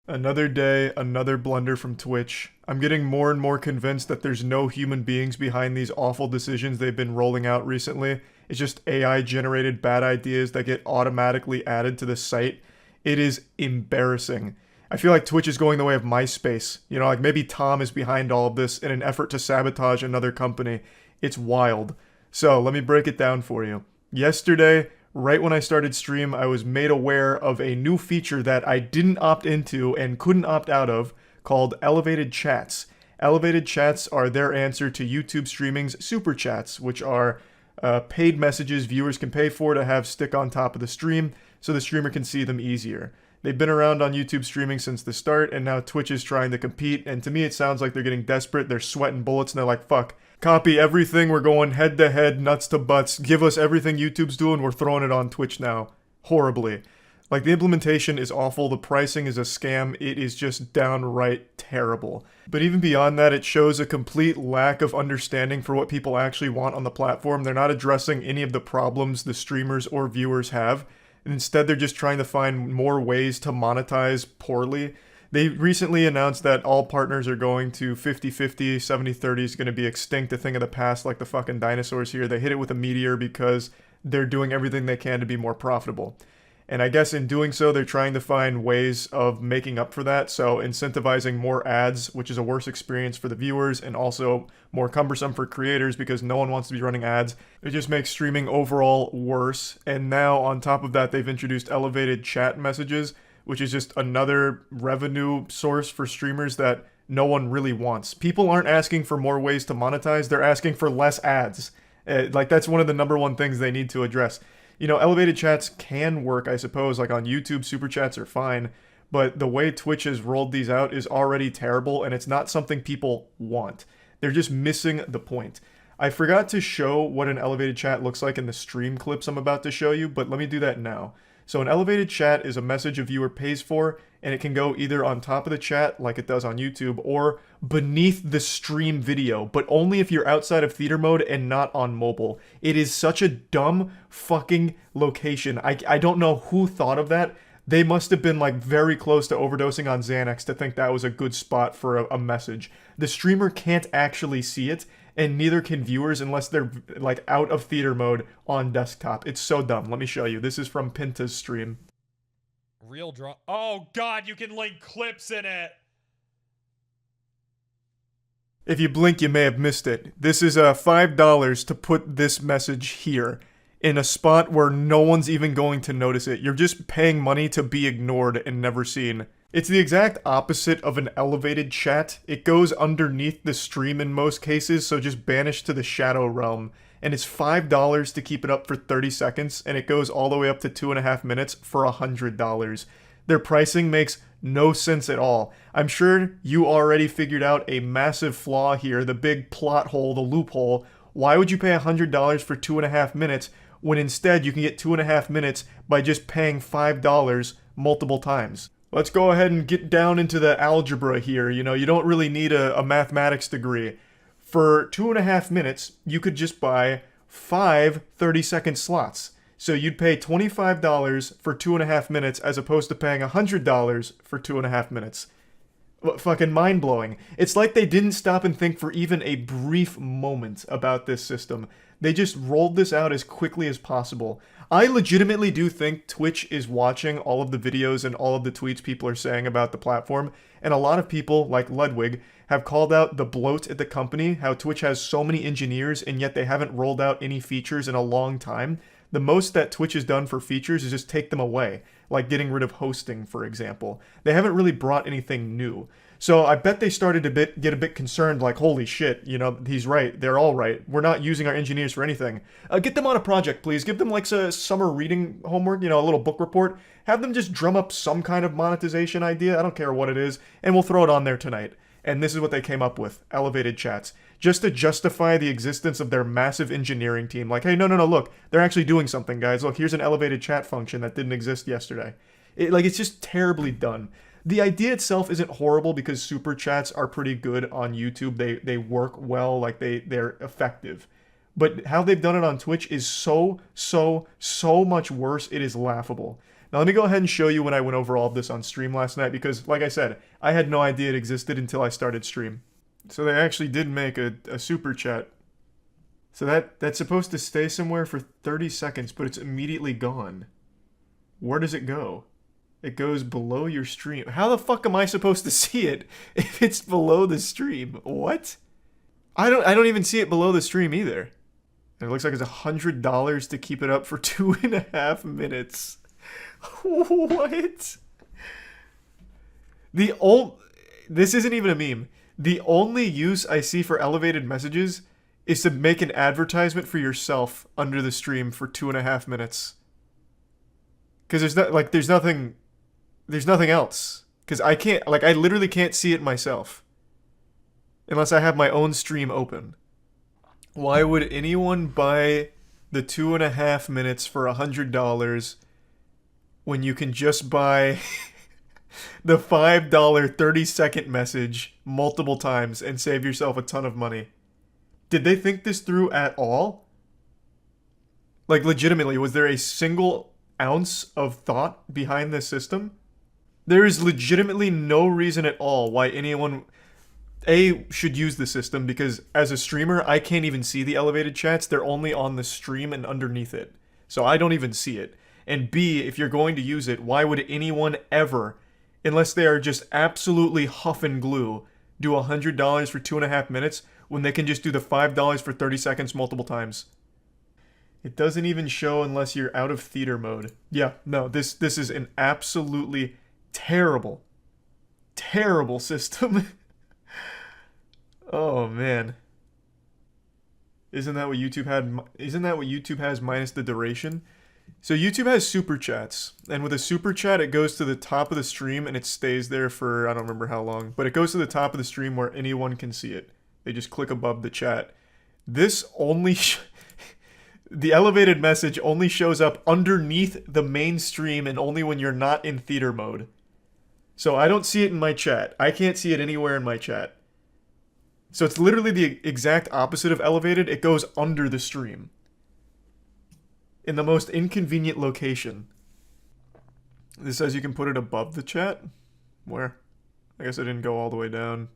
Another day, another blunder from Twitch. I'm getting more and more convinced that there's no human beings behind these awful decisions they've been rolling out recently. It's just AI generated bad ideas that get automatically added to the site. It is embarrassing. I feel like Twitch is going the way of MySpace. You know, like maybe Tom is behind all of this in an effort to sabotage another company. It's wild. So let me break it down for you. Yesterday, right when I started stream, I was made aware of a new feature that I didn't opt into and couldn't opt out of called elevated chats. Elevated chats are their answer to YouTube streaming's super chats, which are paid messages viewers can pay for to have stick on top of the stream so the streamer can see them easier. They've been around on YouTube streaming since the start, and now Twitch is trying to compete, and to me it sounds like they're getting desperate, they're sweating bullets, and they're like, fuck, copy everything, we're going head to head, nuts to butts, give us everything YouTube's doing, we're throwing it on Twitch now. Horribly. Like, the implementation is awful, the pricing is a scam, it is just downright terrible. But even beyond that, it shows a complete lack of understanding for what people actually want on the platform. They're not addressing any of the problems the streamers or viewers have. And instead, they're just trying to find more ways to monetize poorly. They recently announced that all partners are going to 50-50, 70-30 is going to be extinct, a thing of the past, like the fucking dinosaurs here. They hit it with a meteor because they're doing everything they can to be more profitable. And I guess in doing so, they're trying to find ways of making up for that. So incentivizing more ads, which is a worse experience for the viewers and also more cumbersome for creators because no one wants to be running ads. It just makes streaming overall worse. And now on top of that, they've introduced elevated chat messages, which is just another revenue source for streamers that no one really wants. People aren't asking for more ways to monetize. They're asking for less ads. Like, that's one of the number one things they need to address. You know, elevated chats can work, I suppose, like on YouTube, super chats are fine, but the way Twitch has rolled these out is already terrible, and it's not something people want. They're just missing the point. I forgot to show what an elevated chat looks like in the stream clips I'm about to show you, but let me do that now. So an elevated chat is a message a viewer pays for, and it can go either on top of the chat, like it does on YouTube, or beneath the stream video, but only if you're outside of theater mode and not on mobile. It is such a dumb fucking location. I don't know who thought of that. They must have been like very close to overdosing on Xanax to think that was a good spot for a message. The streamer can't actually see it, and neither can viewers unless they're like out of theater mode on desktop. It's so dumb. Let me show you. This is from Pinta's stream. Real draw. Oh god, you can link clips in it. If you blink, you may have missed it. This is $5 to put this message here in a spot where no one's even going to notice it. You're just paying money to be ignored and never seen. It's the exact opposite of an elevated chat. It goes underneath the stream in most cases, so just banished to the shadow realm. And it's $5 to keep it up for 30 seconds, and it goes all the way up to 2.5 minutes for $100. Their pricing makes no sense at all. I'm sure you already figured out a massive flaw here, the big plot hole, the loophole. Why would you pay $100 for 2.5 minutes when instead you can get 2.5 minutes by just paying $5 multiple times? Let's go ahead and get down into the algebra here. You know, you don't really need a mathematics degree. For 2.5 minutes, you could just buy 5 30-second slots. So you'd pay $25 for 2.5 minutes as opposed to paying $100 for 2.5 minutes. Fucking mind-blowing. It's like they didn't stop and think for even a brief moment about this system. They just rolled this out as quickly as possible. I legitimately do think Twitch is watching all of the videos and all of the tweets people are saying about the platform, and a lot of people, like Ludwig, have called out the bloat at the company, how Twitch has so many engineers and yet they haven't rolled out any features in a long time. The most that Twitch has done for features is just take them away, like getting rid of hosting, for example. They haven't really brought anything new. So I bet they started to get a bit concerned, like, holy shit, you know, he's right, they're all right. We're not using our engineers for anything. Get them on a project, please. Give them like a summer reading homework, you know, a little book report. Have them just drum up some kind of monetization idea, I don't care what it is, and we'll throw it on there tonight. And this is what they came up with, elevated chats. Just to justify the existence of their massive engineering team. Like, hey, no, look, they're actually doing something, guys. Look, here's an elevated chat function that didn't exist yesterday. It's just terribly done. The idea itself isn't horrible because super chats are pretty good on YouTube. They work well, like they're effective. But how they've done it on Twitch is so much worse, it is laughable. Now let me go ahead and show you when I went over all of this on stream last night because, like I said, I had no idea it existed until I started stream. So they actually did make a super chat. So that's supposed to stay somewhere for 30 seconds, but it's immediately gone. Where does it go? It goes below your stream. How the fuck am I supposed to see it if it's below the stream? What? I don't even see it below the stream either. And it looks like it's $100 to keep it up for 2.5 minutes. What? This isn't even a meme. The only use I see for elevated messages is to make an advertisement for yourself under the stream for 2.5 minutes. Because there's nothing else. Because I literally can't see it myself. Unless I have my own stream open. Why would anyone buy the 2.5 minutes for $100 when you can just buy the $5 30-second message multiple times and save yourself a ton of money? Did they think this through at all? Like, legitimately, was there a single ounce of thought behind this system? There is legitimately no reason at all why anyone should use the system, because as a streamer, I can't even see the elevated chats. They're only on the stream and underneath it. So I don't even see it. And B, if you're going to use it, why would anyone ever, unless they are just absolutely huff and glue, do $100 for 2.5 minutes when they can just do the $5 for 30 seconds multiple times? It doesn't even show unless you're out of theater mode. Yeah, no, this is an absolutely terrible, terrible system. Oh man. Isn't that what YouTube had? Isn't that what YouTube has minus the duration? So YouTube has super chats, and with a super chat, it goes to the top of the stream and it stays there for I don't remember how long, but it goes to the top of the stream where anyone can see it. They just click above the chat. This only the elevated message only shows up underneath the main stream and only when you're not in theater mode. So I don't see it in my chat. I can't see it anywhere in my chat. So it's literally the exact opposite of elevated. It goes under the stream. In the most inconvenient location. This says you can put it above the chat. Where? I guess I didn't go all the way down.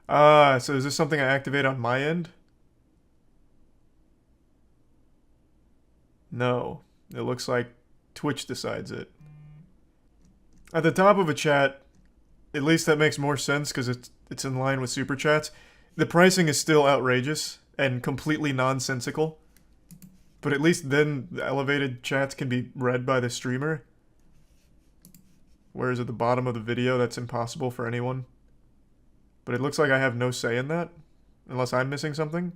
So is this something I activate on my end? No. It looks like Twitch decides it. At the top of a chat, at least that makes more sense because it's in line with super chats. The pricing is still outrageous and completely nonsensical. But at least then the elevated chats can be read by the streamer. Whereas at the bottom of the video, that's impossible for anyone. But it looks like I have no say in that, unless I'm missing something.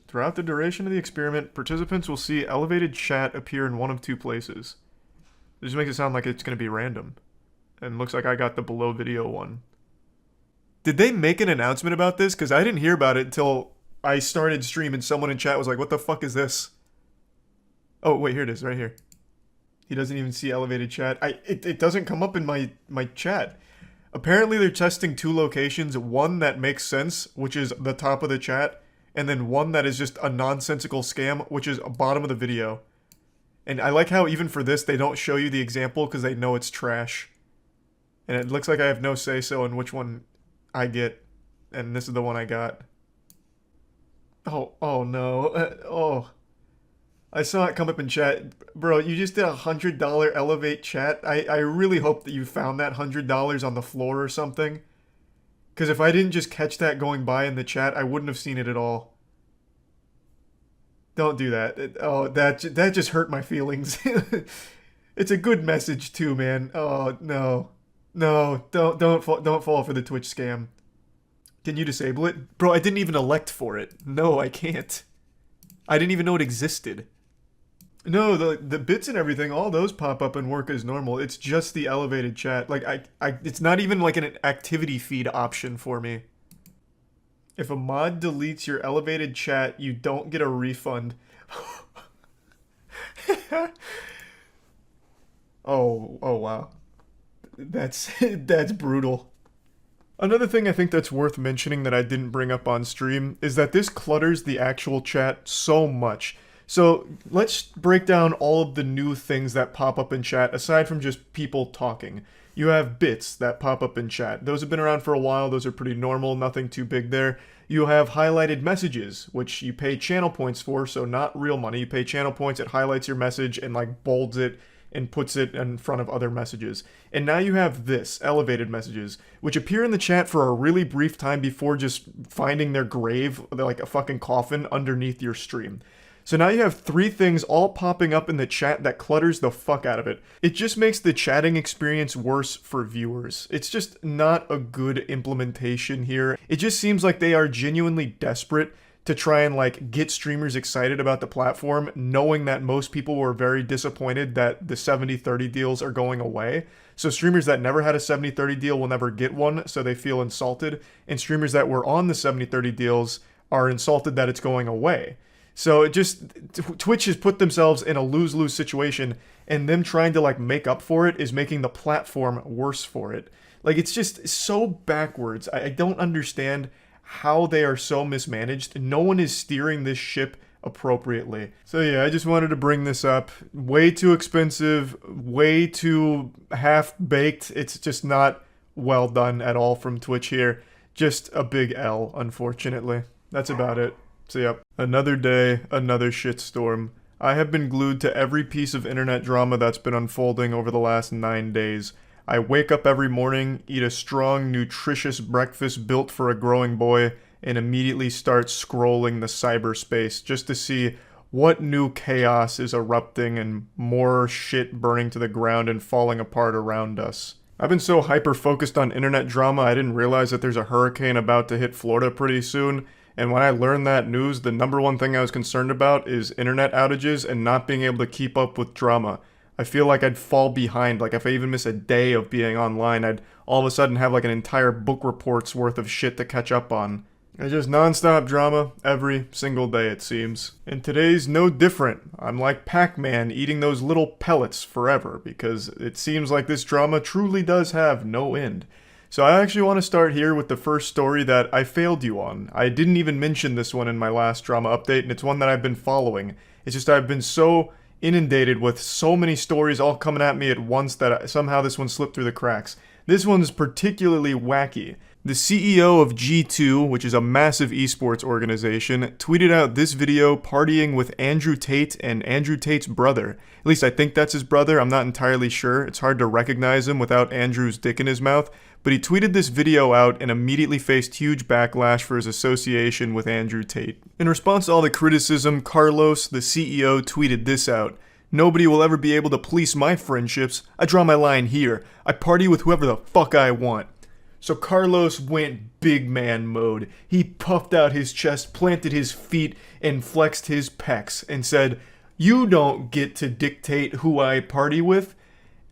Throughout the duration of the experiment, participants will see elevated chat appear in one of two places. It just makes it sound like it's going to be random. And looks like I got the below video one. Did they make an announcement about this? Because I didn't hear about it until I started stream and someone in chat was like, what the fuck is this? Oh, wait, here it is, right here. He doesn't even see elevated chat. It doesn't come up in my chat. Apparently they're testing two locations. One that makes sense, which is the top of the chat. And then one that is just a nonsensical scam, which is bottom of the video. And I like how even for this, they don't show you the example because they know it's trash. And it looks like I have no say-so in which one I get. And this is the one I got. Oh no. Oh. I saw it come up in chat. Bro, you just did $100 elevate chat. I really hope that you found that $100 on the floor or something. Because if I didn't just catch that going by in the chat, I wouldn't have seen it at all. Don't do that. That just hurt my feelings. It's a good message too, man. Oh no, no, don't fall for the Twitch scam. Can you disable it, bro? I didn't even elect for it. No, I can't. I didn't even know it existed. No, the bits and everything, all those pop up and work as normal. It's just the elevated chat. Like it's not even like an activity feed option for me. If a mod deletes your elevated chat, you don't get a refund. Oh wow. That's brutal. Another thing I think that's worth mentioning that I didn't bring up on stream is that this clutters the actual chat so much. So let's break down all of the new things that pop up in chat aside from just people talking. You have bits that pop up in chat. Those have been around for a while. Those are pretty normal. Nothing too big there. You have highlighted messages, which you pay channel points for, so not real money. You pay channel points, it highlights your message and like bolds it and puts it in front of other messages. And now you have this, elevated messages, which appear in the chat for a really brief time before just finding their grave, like a fucking coffin, underneath your stream. So now you have three things all popping up in the chat that clutters the fuck out of it. It just makes the chatting experience worse for viewers. It's just not a good implementation here. It just seems like they are genuinely desperate to try and like get streamers excited about the platform, knowing that most people were very disappointed that the 70-30 deals are going away. So streamers that never had a 70-30 deal will never get one, so they feel insulted. And streamers that were on the 70-30 deals are insulted that it's going away. So it just, Twitch has put themselves in a lose-lose situation, and them trying to like make up for it is making the platform worse for it. Like, it's just so backwards. I don't understand how they are so mismanaged. No one is steering this ship appropriately. So yeah, I just wanted to bring this up. Way too expensive, way too half-baked. It's just not well done at all from Twitch here. Just a big L, unfortunately. That's about it. So yep, another day, another shitstorm. I have been glued to every piece of internet drama that's been unfolding over the last 9 days. I wake up every morning, eat a strong, nutritious breakfast built for a growing boy, and immediately start scrolling the cyberspace just to see what new chaos is erupting and more shit burning to the ground and falling apart around us. I've been so hyper-focused on internet drama, I didn't realize that there's a hurricane about to hit Florida pretty soon. And when I learned that news, the number one thing I was concerned about is internet outages and not being able to keep up with drama. I feel like I'd fall behind. Like, if I even miss a day of being online, I'd all of a sudden have like an entire book report's worth of shit to catch up on. It's just non-stop drama every single day, it seems. And today's no different. I'm like Pac-Man eating those little pellets forever, because it seems like this drama truly does have no end. So I actually want to start here with the first story that I failed you on. I didn't even mention this one in my last drama update, and it's one that I've been following. It's just I've been so inundated with so many stories all coming at me at once that somehow this one slipped through the cracks. This one's particularly wacky. The CEO of G2, which is a massive esports organization, tweeted out this video partying with Andrew Tate and Andrew Tate's brother. At least I think that's his brother, I'm not entirely sure. It's hard to recognize him without Andrew's dick in his mouth. But he tweeted this video out and immediately faced huge backlash for his association with Andrew Tate. In response to all the criticism, Carlos, the CEO, tweeted this out. "Nobody will ever be able to police my friendships. I draw my line here. I party with whoever the fuck I want." So Carlos went big man mode. He puffed out his chest, planted his feet, and flexed his pecs and said, "You don't get to dictate who I party with."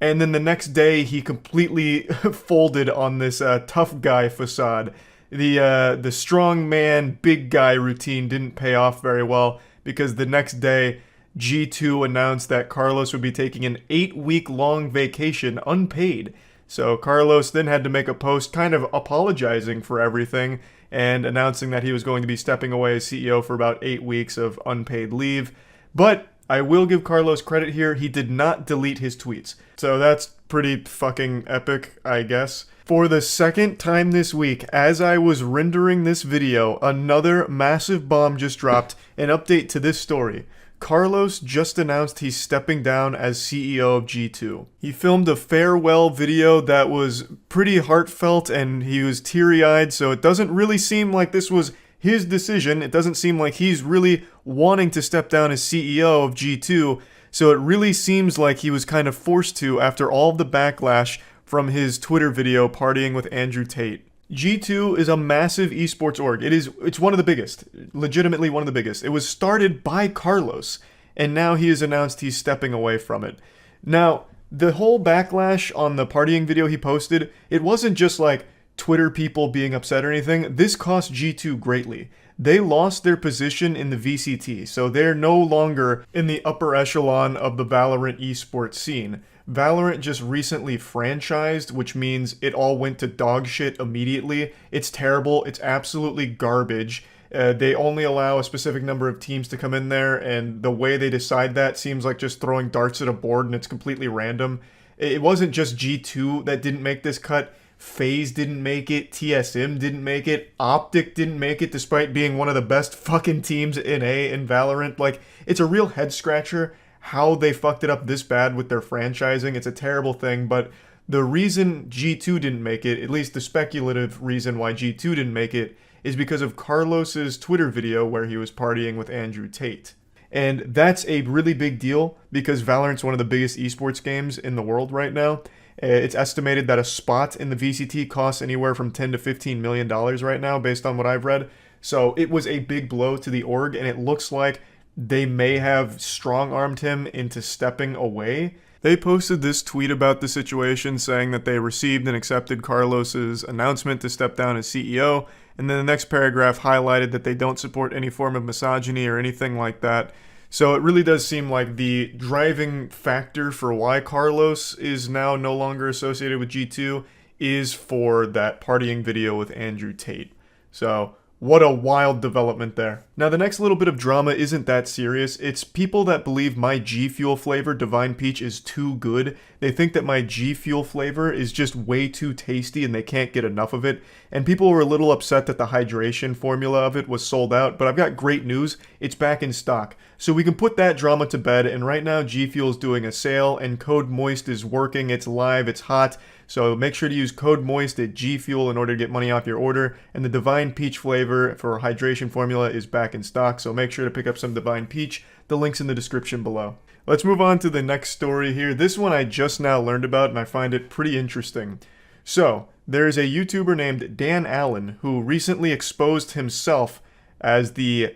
And then the next day, he completely folded on this tough guy facade. The strong man, big guy routine didn't pay off very well, because the next day, G2 announced that Carlos would be taking an 8-week-long vacation unpaid. So Carlos then had to make a post kind of apologizing for everything and announcing that he was going to be stepping away as CEO for about 8 weeks of unpaid leave. But I will give Carlos credit here, he did not delete his tweets. So that's pretty fucking epic, I guess. For the second time this week, as I was rendering this video, another massive bomb just dropped. An update to this story. Carlos just announced he's stepping down as CEO of G2. He filmed a farewell video that was pretty heartfelt and he was teary-eyed, so it doesn't really seem like this was his decision. It doesn't seem like he's really wanting to step down as CEO of G2, so it really seems like he was kind of forced to after all of the backlash from his Twitter video partying with Andrew Tate. G2 is a massive esports org. It's one of the biggest, legitimately one of the biggest. It was started by Carlos, and now he has announced he's stepping away from it. Now, the whole backlash on the partying video he posted, it wasn't just like Twitter people being upset or anything. This cost G2 greatly. They lost their position in the VCT, so they're no longer in the upper echelon of the Valorant esports scene. Valorant just recently franchised, which means it all went to dog shit immediately. It's terrible. It's absolutely garbage. They only allow a specific number of teams to come in there, and the way they decide that seems like just throwing darts at a board, and it's completely random. It wasn't just G2 that didn't make this cut. FaZe didn't make it, TSM didn't make it, Optic didn't make it despite being one of the best fucking teams in Valorant. Like, it's a real head scratcher how they fucked it up this bad with their franchising. It's a terrible thing, but the reason G2 didn't make it, at least the speculative reason why G2 didn't make it, is because of Carlos's Twitter video where he was partying with Andrew Tate. And that's a really big deal because Valorant's one of the biggest esports games in the world right now. It's estimated that a spot in the VCT costs anywhere from $10 to $15 million right now, based on what I've read. So it was a big blow to the org, and it looks like they may have strong-armed him into stepping away. They posted this tweet about the situation saying that they received and accepted Carlos's announcement to step down as CEO, and then the next paragraph highlighted that they don't support any form of misogyny or anything like that. So it really does seem like the driving factor for why Carlos is now no longer associated with G2 is for that partying video with Andrew Tate. So what a wild development there. Now the next little bit of drama isn't that serious. It's people that believe my G Fuel flavor, Divine Peach, is too good. They think that my G Fuel flavor is just way too tasty and they can't get enough of it. And people were a little upset that the hydration formula of it was sold out, but I've got great news. It's back in stock. So we can put that drama to bed, and right now G Fuel is doing a sale and code MOIST is working. It's live, it's hot. So make sure to use code MOIST at G Fuel in order to get money off your order. And the Divine Peach flavor for hydration formula is back in stock, so make sure to pick up some Divine Peach. The link's in the description below. Let's move on to the next story here. This one I just now learned about, and I find it pretty interesting. So, there is a YouTuber named Dan Allen who recently exposed himself as the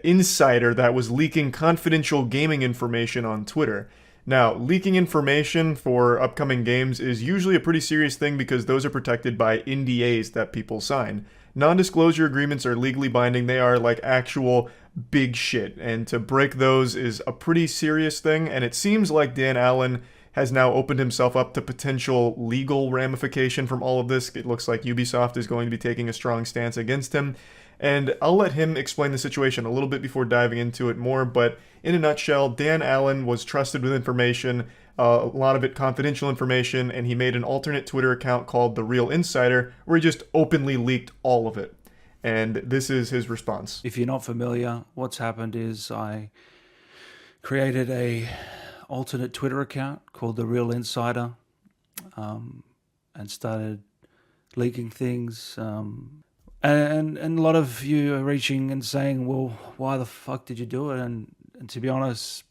insider that was leaking confidential gaming information on Twitter. Now, leaking information for upcoming games is usually a pretty serious thing because those are protected by NDAs that people sign. Non-disclosure agreements are legally binding. They are like actual big shit, and to break those is a pretty serious thing, and it seems like Dan Allen has now opened himself up to potential legal ramification from all of this. It looks like Ubisoft is going to be taking a strong stance against him, and I'll let him explain the situation a little bit before diving into it more, but in a nutshell, Dan Allen was trusted with information, a lot of it confidential information, and he made an alternate Twitter account called The Real Insider, where he just openly leaked all of it. And this is his response. If you're not familiar, what's happened is I created a alternate Twitter account called The Real Insider, and started leaking things. And a lot of you are reaching and saying, well, why the fuck did you do it? And to be honest,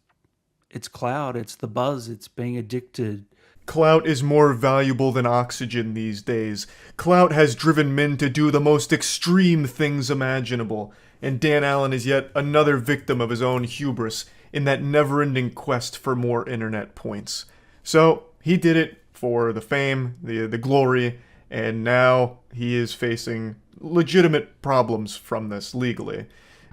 it's clout, it's the buzz, it's being addicted. Clout is more valuable than oxygen these days. Clout has driven men to do the most extreme things imaginable, and Dan Allen is yet another victim of his own hubris in that never-ending quest for more internet points. So, he did it for the fame, the glory, and now he is facing legitimate problems from this legally.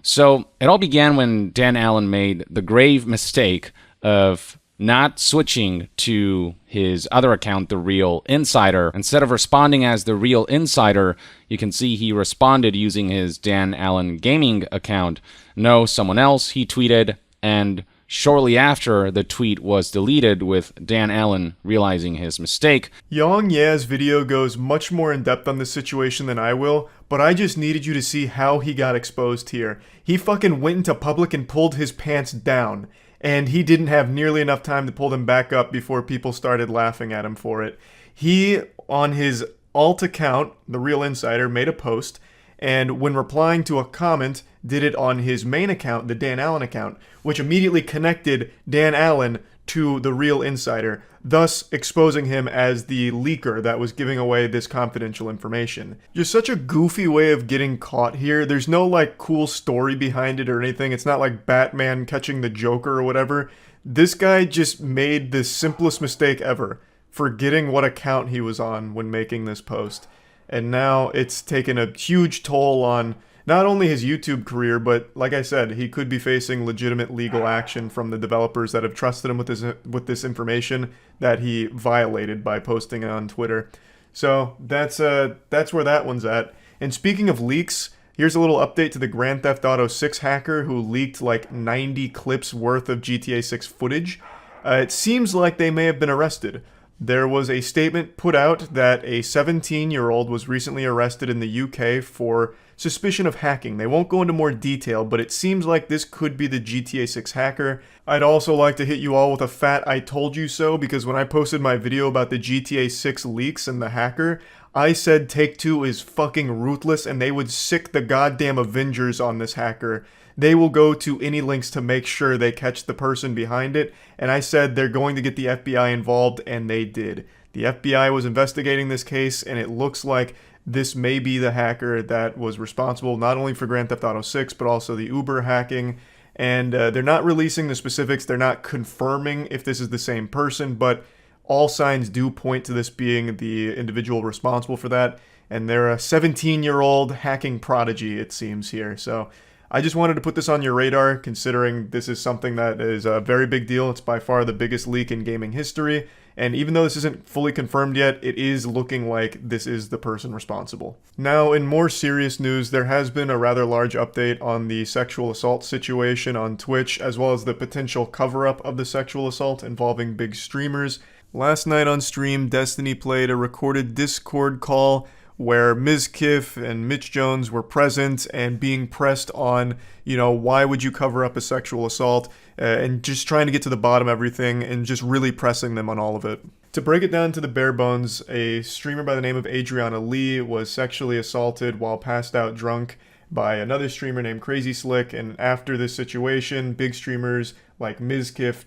So, it all began when Dan Allen made the grave mistake of not switching to his other account, The Real Insider. Instead of responding as The Real Insider, you can see he responded using his Dan Allen Gaming account. No, someone else, he tweeted, and shortly after, the tweet was deleted with Dan Allen realizing his mistake. Yang Ye's video goes much more in depth on this situation than I will, but I just needed you to see how he got exposed here. He fucking went into public and pulled his pants down, and he didn't have nearly enough time to pull them back up before people started laughing at him for it. He, on his alt account, The Real Insider, made a post, and when replying to a comment, did it on his main account, the Dan Allen account, which immediately connected Dan Allen to The Real Insider, thus exposing him as the leaker that was giving away this confidential information. Just such a goofy way of getting caught here. There's no like cool story behind it or anything. It's not like Batman catching the Joker or whatever. This guy just made the simplest mistake ever, forgetting what account he was on when making this post. And now it's taken a huge toll on not only his YouTube career, but like I said, he could be facing legitimate legal action from the developers that have trusted him with this information that he violated by posting it on Twitter. So that's where that one's at. And speaking of leaks, here's a little update to the Grand Theft Auto 6 hacker who leaked like 90 clips worth of GTA 6 footage. It seems like they may have been arrested. There was a statement put out that a 17-year-old was recently arrested in the UK for suspicion of hacking. They won't go into more detail, but it seems like this could be the GTA 6 hacker. I'd also like to hit you all with a fat I told you so, because when I posted my video about the GTA 6 leaks and the hacker, I said Take-Two is fucking ruthless and they would sick the goddamn Avengers on this hacker. They will go to any lengths to make sure they catch the person behind it, and I said they're going to get the FBI involved, and they did. The FBI was investigating this case, and it looks like this may be the hacker that was responsible not only for Grand Theft Auto 6, but also the Uber hacking. And they're not releasing the specifics. They're not confirming if this is the same person, but all signs do point to this being the individual responsible for that. And they're a 17-year-old hacking prodigy, it seems here. So I just wanted to put this on your radar, considering this is something that is a very big deal. It's by far the biggest leak in gaming history. And even though this isn't fully confirmed yet, it is looking like this is the person responsible. Now, in more serious news, there has been a rather large update on the sexual assault situation on Twitch, as well as the potential cover-up of the sexual assault involving big streamers. Last night on stream, Destiny played a recorded Discord call where Mizkif and Mitch Jones were present and being pressed on, why would you cover up a sexual assault, and just trying to get to the bottom of everything and just really pressing them on all of it. To break it down to the bare bones, a streamer by the name of Adriana Lee was sexually assaulted while passed out drunk by another streamer named Crazy Slick, and after this situation, big streamers like Mizkif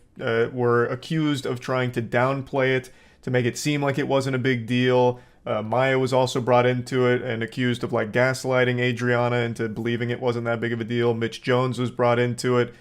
were accused of trying to downplay it, to make it seem like it wasn't a big deal. Maya was also brought into it and accused of gaslighting Adriana into believing it wasn't that big of a deal. Mitch Jones was brought into it,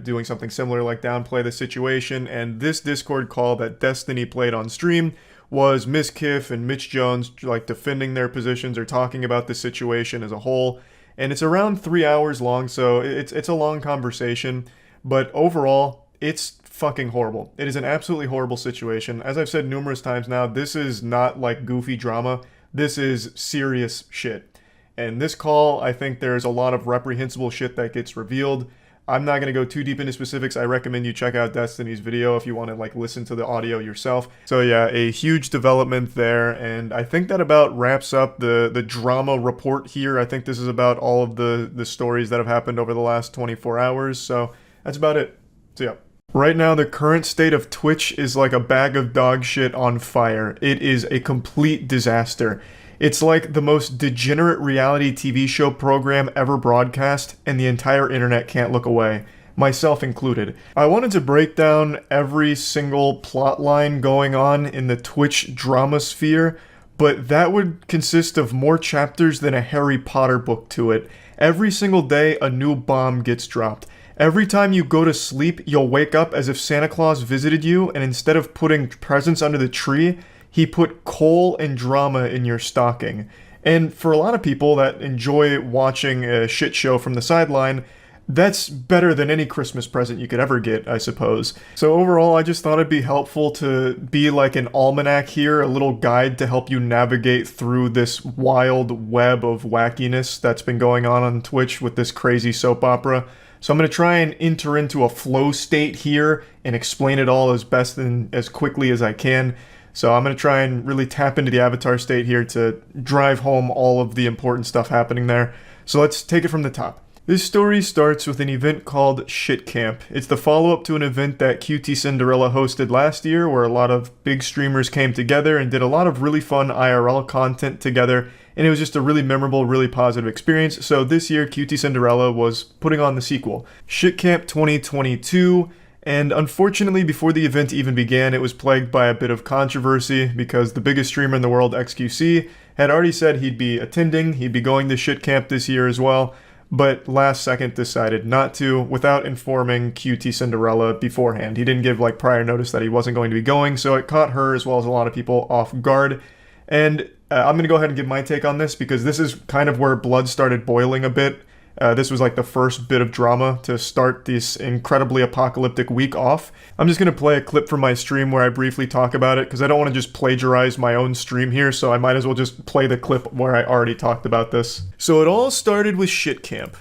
doing something similar like downplay the situation. And this Discord call that Destiny played on stream was Mizkif and Mitch Jones defending their positions or talking about the situation as a whole. And it's around 3 hours long, so it's a long conversation. But overall, it's fucking horrible. It is an absolutely horrible situation. As I've said numerous times now, this is not goofy drama. This is serious shit. And this call, I think there's a lot of reprehensible shit that gets revealed. I'm not going to go too deep into specifics. I recommend you check out Destiny's video if you want to listen to the audio yourself. So yeah, a huge development there, and I think that about wraps up the drama report here. I think this is about all of the stories that have happened over the last 24 hours. So that's about it. So yeah. Right now, the current state of Twitch is like a bag of dog shit on fire. It is a complete disaster. It's like the most degenerate reality TV show program ever broadcast, and the entire internet can't look away, myself included. I wanted to break down every single plot line going on in the Twitch drama sphere, but that would consist of more chapters than a Harry Potter book to it. Every single day, a new bomb gets dropped. Every time you go to sleep, you'll wake up as if Santa Claus visited you, and instead of putting presents under the tree, he put coal and drama in your stocking. And for a lot of people that enjoy watching a shit show from the sideline, that's better than any Christmas present you could ever get, I suppose. So overall, I just thought it'd be helpful to be like an almanac here, a little guide to help you navigate through this wild web of wackiness that's been going on Twitch with this crazy soap opera. So I'm going to try and enter into a flow state here and explain it all as best and as quickly as I can. So I'm going to try and really tap into the avatar state here to drive home all of the important stuff happening there. So let's take it from the top. This story starts with an event called Shit Camp. It's the follow-up to an event that QT Cinderella hosted last year, where a lot of big streamers came together and did a lot of really fun IRL content together, and it was just a really memorable, really positive experience. So this year, QT Cinderella was putting on the sequel, Shit Camp 2022, and unfortunately, before the event even began, it was plagued by a bit of controversy because the biggest streamer in the world, XQC, had already said he'd be attending, he'd be going to Shit Camp this year as well, but last second decided not to without informing QT Cinderella beforehand. He didn't give prior notice that he wasn't going to be going, so it caught her as well as a lot of people off guard. And I'm going to go ahead and give my take on this because this is kind of where blood started boiling a bit. This was like the first bit of drama to start this incredibly apocalyptic week off. I'm just going to play a clip from my stream where I briefly talk about it because I don't want to just plagiarize my own stream here, so I might as well just play the clip where I already talked about this. So it all started with shit camp.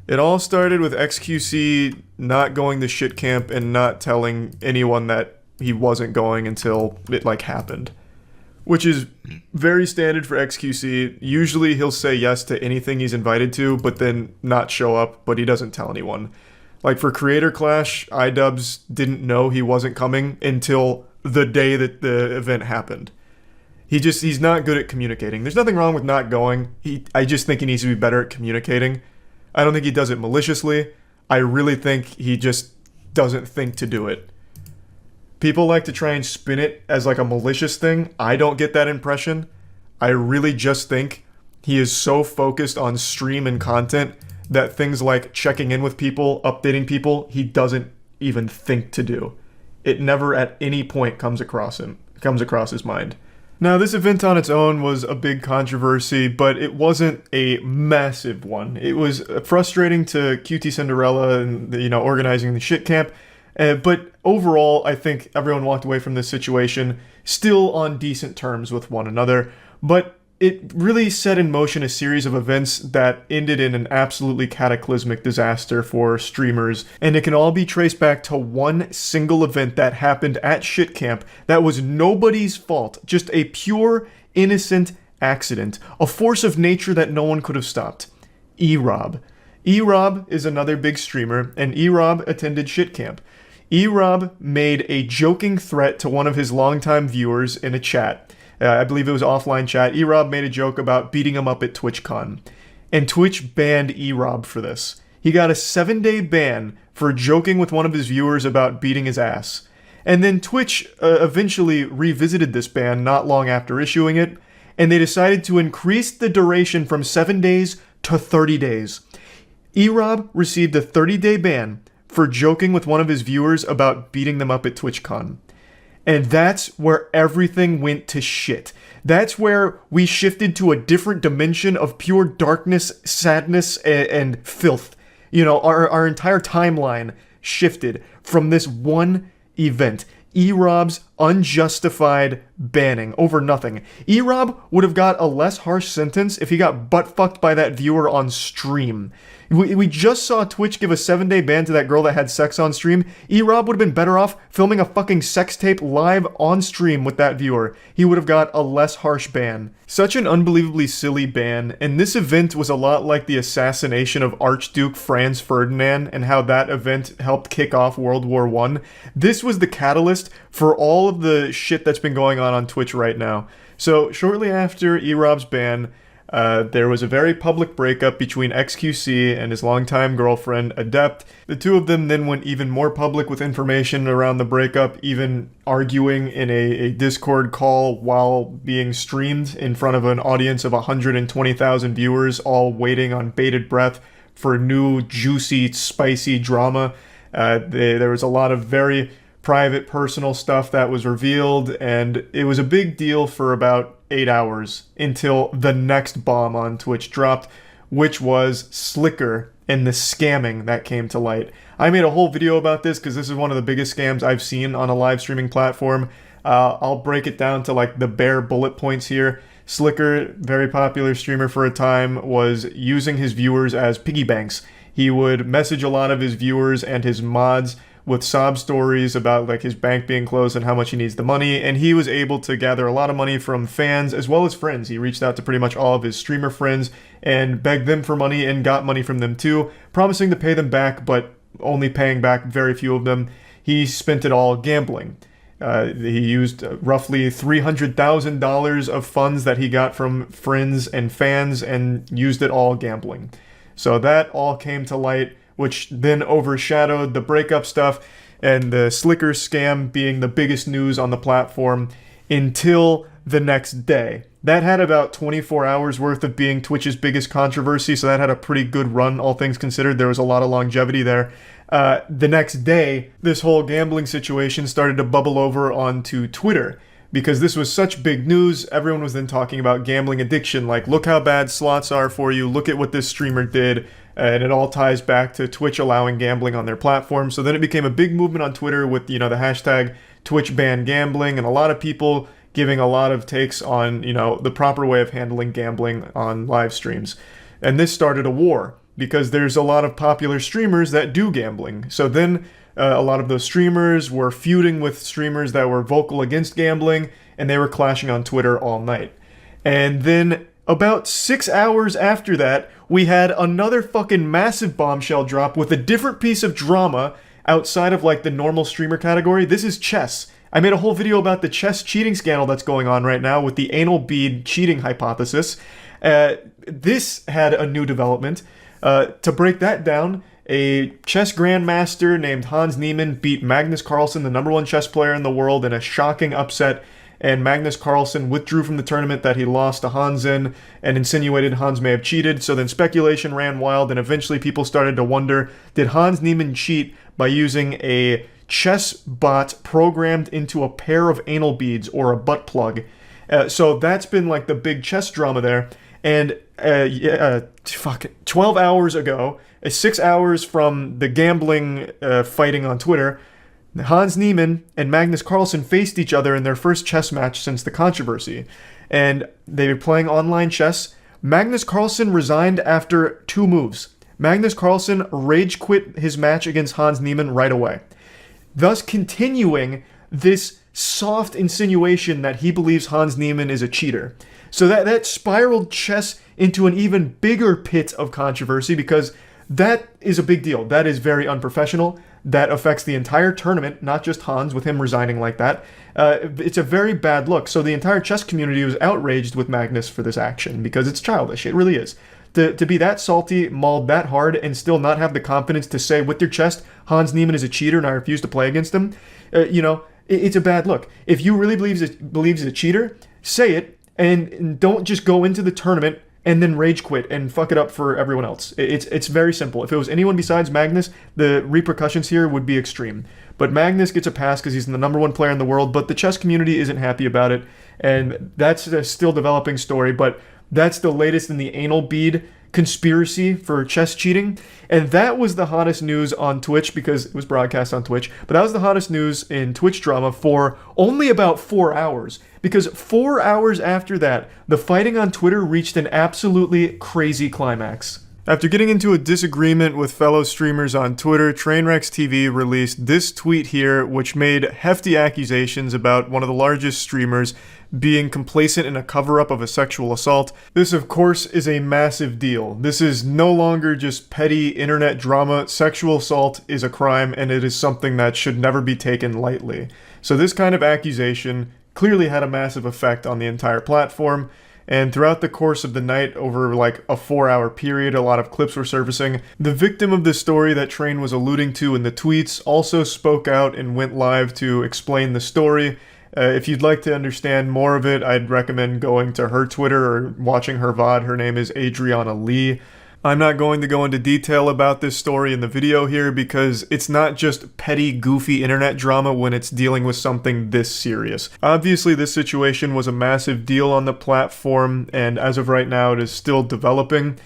It all started with XQC not going to shit camp and not telling anyone that he wasn't going until it like happened. Which is very standard for XQC. Usually he'll say yes to anything he's invited to, but then not show up, but he doesn't tell anyone. Like for Creator Clash, iDubbbz didn't know he wasn't coming until the day that the event happened. He's not good at communicating. There's nothing wrong with not going. I just think he needs to be better at communicating. I don't think he does it maliciously. I really think he just doesn't think to do it. People like to try and spin it as like a malicious thing. I don't get that impression. I really just think he is so focused on stream and content that things like checking in with people, updating people, he doesn't even think to do. It never at any point comes across his mind. Now, this event on its own was a big controversy, but it wasn't a massive one. It was frustrating to QT Cinderella and, organizing the shit camp. But overall, I think everyone walked away from this situation still on decent terms with one another. But it really set in motion a series of events that ended in an absolutely cataclysmic disaster for streamers. And it can all be traced back to one single event that happened at Shit Camp that was nobody's fault. Just a pure, innocent accident. A force of nature that no one could have stopped. E-Rob. E-Rob is another big streamer, and E-Rob attended Shit Camp. E-Rob made a joking threat to one of his longtime viewers in a chat. I believe it was offline chat. E-Rob made a joke about beating him up at TwitchCon. And Twitch banned E-Rob for this. He got a 7-day ban for joking with one of his viewers about beating his ass. And then Twitch eventually revisited this ban not long after issuing it, and they decided to increase the duration from 7 days to 30 days. E-Rob received a 30-day ban for joking with one of his viewers about beating them up at TwitchCon. And that's where everything went to shit. That's where we shifted to a different dimension of pure darkness, sadness, and filth. Our entire timeline shifted from this one event. E-Rob's unjustified banning over nothing. E-Rob would have got a less harsh sentence if he got butt-fucked by that viewer on stream. We just saw Twitch give a 7-day ban to that girl that had sex on stream. E-Rob would have been better off filming a fucking sex tape live on stream with that viewer. He would have got a less harsh ban. Such an unbelievably silly ban, and this event was a lot like the assassination of Archduke Franz Ferdinand and how that event helped kick off World War I. This was the catalyst for all of the shit that's been going on Twitch right now. So shortly after E-Rob's ban, there was a very public breakup between XQC and his longtime girlfriend, Adept. The two of them then went even more public with information around the breakup, even arguing in a Discord call while being streamed in front of an audience of 120,000 viewers, all waiting on bated breath for new, juicy, spicy drama. There was a lot of very private, personal stuff that was revealed, and it was a big deal for about 8 hours until the next bomb on Twitch dropped, which was Slicker and the scamming that came to light. I made a whole video about this because this is one of the biggest scams I've seen on a live streaming platform. I'll break it down to like the bare bullet points here. Slicker, very popular streamer for a time, was using his viewers as piggy banks. He would message a lot of his viewers and his mods with sob stories about like his bank being closed and how much he needs the money, and he was able to gather a lot of money from fans as well as friends. He reached out to pretty much all of his streamer friends and begged them for money and got money from them too, promising to pay them back, but only paying back very few of them. He spent it all gambling. He used roughly $300,000 of funds that he got from friends and fans and used it all gambling. So that all came to light, which then overshadowed the breakup stuff and the Slicker scam being the biggest news on the platform until the next day. That had about 24 hours worth of being Twitch's biggest controversy, so that had a pretty good run, all things considered. There was a lot of longevity there. The next day, this whole gambling situation started to bubble over onto Twitter. because this was such big news. Everyone was then talking about gambling addiction, like, look how bad slots are for you, look at what this streamer did, and it all ties back to Twitch allowing gambling on their platform. So then it became a big movement on Twitter with, the hashtag Twitch ban gambling, and a lot of people giving a lot of takes on, the proper way of handling gambling on live streams. And this started a war, because there's a lot of popular streamers that do gambling. So then a lot of those streamers were feuding with streamers that were vocal against gambling, and they were clashing on Twitter all night. And then about 6 hours after that, we had another fucking massive bombshell drop with a different piece of drama outside of like the normal streamer category. This is chess. I made a whole video about the chess cheating scandal that's going on right now with the anal bead cheating hypothesis. This had a new development. To break that down, a chess grandmaster named Hans Niemann beat Magnus Carlsen, the #1 chess player in the world, in a shocking upset, and Magnus Carlsen withdrew from the tournament that he lost to Hans in and insinuated Hans may have cheated. So then speculation ran wild, and eventually people started to wonder, did Hans Niemann cheat by using a chess bot programmed into a pair of anal beads or a butt plug? So that's been like the big chess drama there. And 12 hours ago, 6 hours from the gambling fighting on Twitter, Hans Niemann and Magnus Carlsen faced each other in their first chess match since the controversy. And they were playing online chess. Magnus Carlsen resigned after 2 moves. Magnus Carlsen rage quit his match against Hans Niemann right away, thus continuing this soft insinuation that he believes Hans Niemann is a cheater. So that spiraled chess into an even bigger pit of controversy, because that is a big deal. That is very unprofessional. That affects the entire tournament, not just Hans, with him resigning like that. It's a very bad look. So the entire chess community was outraged with Magnus for this action, because it's childish. It really is. To be that salty, mauled that hard, and still not have the confidence to say with your chest, Hans Niemann is a cheater and I refuse to play against him, it's a bad look. If you really believes he's a cheater, say it, and don't just go into the tournament and then rage quit and fuck it up for everyone else. It's very simple. If it was anyone besides Magnus, the repercussions here would be extreme. But Magnus gets a pass because he's the #1 player in the world, but the chess community isn't happy about it, and that's a still developing story, but that's the latest in the anal bead conspiracy for chess cheating. And that was the hottest news on Twitch, because it was broadcast on Twitch, but that was the hottest news in Twitch drama for only about 4 hours, because 4 hours after that, the fighting on Twitter reached an absolutely crazy climax. After getting into a disagreement with fellow streamers on Twitter, Trainwrecks TV released this tweet here, which made hefty accusations about one of the largest streamers being complacent in a cover-up of a sexual assault. This, of course, is a massive deal. This is no longer just petty internet drama. Sexual assault is a crime, and it is something that should never be taken lightly. So this kind of accusation clearly had a massive effect on the entire platform. And throughout the course of the night, over like a 4-hour period, a lot of clips were surfacing. The victim of this story that Train was alluding to in the tweets also spoke out and went live to explain the story. If you'd like to understand more of it, I'd recommend going to her Twitter or watching her VOD. Her name is Adriana Lee. I'm not going to go into detail about this story in the video here, because it's not just petty, goofy internet drama when it's dealing with something this serious. Obviously, this situation was a massive deal on the platform, and as of right now, it is still developing.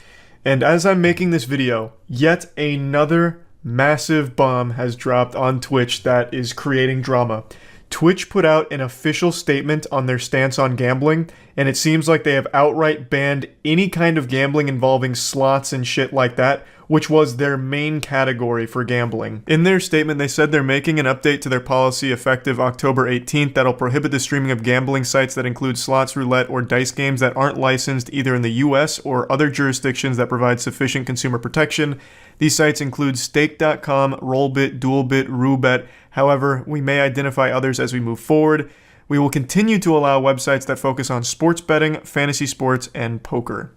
And as I'm making this video, yet another massive bomb has dropped on Twitch that is creating drama. Twitch put out an official statement on their stance on gambling, and it seems like they have outright banned any kind of gambling involving slots and shit like that, which was their main category for gambling. In their statement, they said they're making an update to their policy effective October 18th that'll prohibit the streaming of gambling sites that include slots, roulette, or dice games that aren't licensed either in the US or other jurisdictions that provide sufficient consumer protection. These sites include Stake.com, Rollbit, Duelbit, Roobet. However, we may identify others as we move forward. We will continue to allow websites that focus on sports betting, fantasy sports, and poker.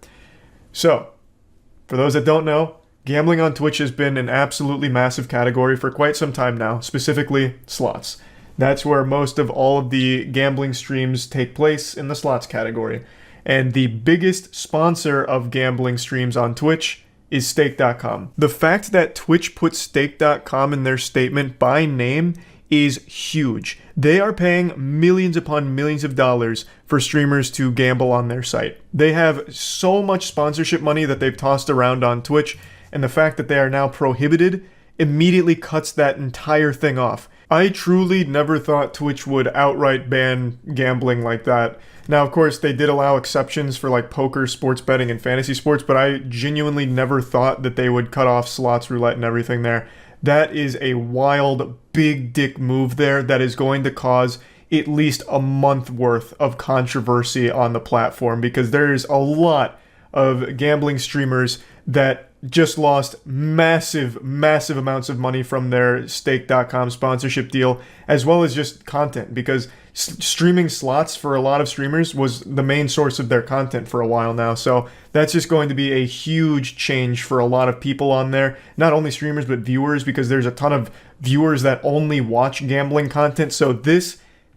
So, for those that don't know, gambling on Twitch has been an absolutely massive category for quite some time now, specifically slots. That's where most of all of the gambling streams take place, in the slots category. And the biggest sponsor of gambling streams on Twitch is Stake.com. The fact that Twitch put Stake.com in their statement by name is huge. They are paying millions upon millions of dollars for streamers to gamble on their site. They have so much sponsorship money that they've tossed around on Twitch, and the fact that they are now prohibited immediately cuts that entire thing off. I truly never thought Twitch would outright ban gambling like that. Now, of course, they did allow exceptions for like poker, sports betting, and fantasy sports, but I genuinely never thought that they would cut off slots, roulette, and everything there. That is a wild, big dick move there that is going to cause at least a month worth of controversy on the platform, because there's a lot of gambling streamers that just lost massive amounts of money from their stake.com sponsorship deal, as well as just content, because streaming slots for a lot of streamers was the main source of their content for a while now. So that's just going to be a huge change for a lot of people on there, not only streamers but viewers, because there's a ton of viewers that only watch gambling content. So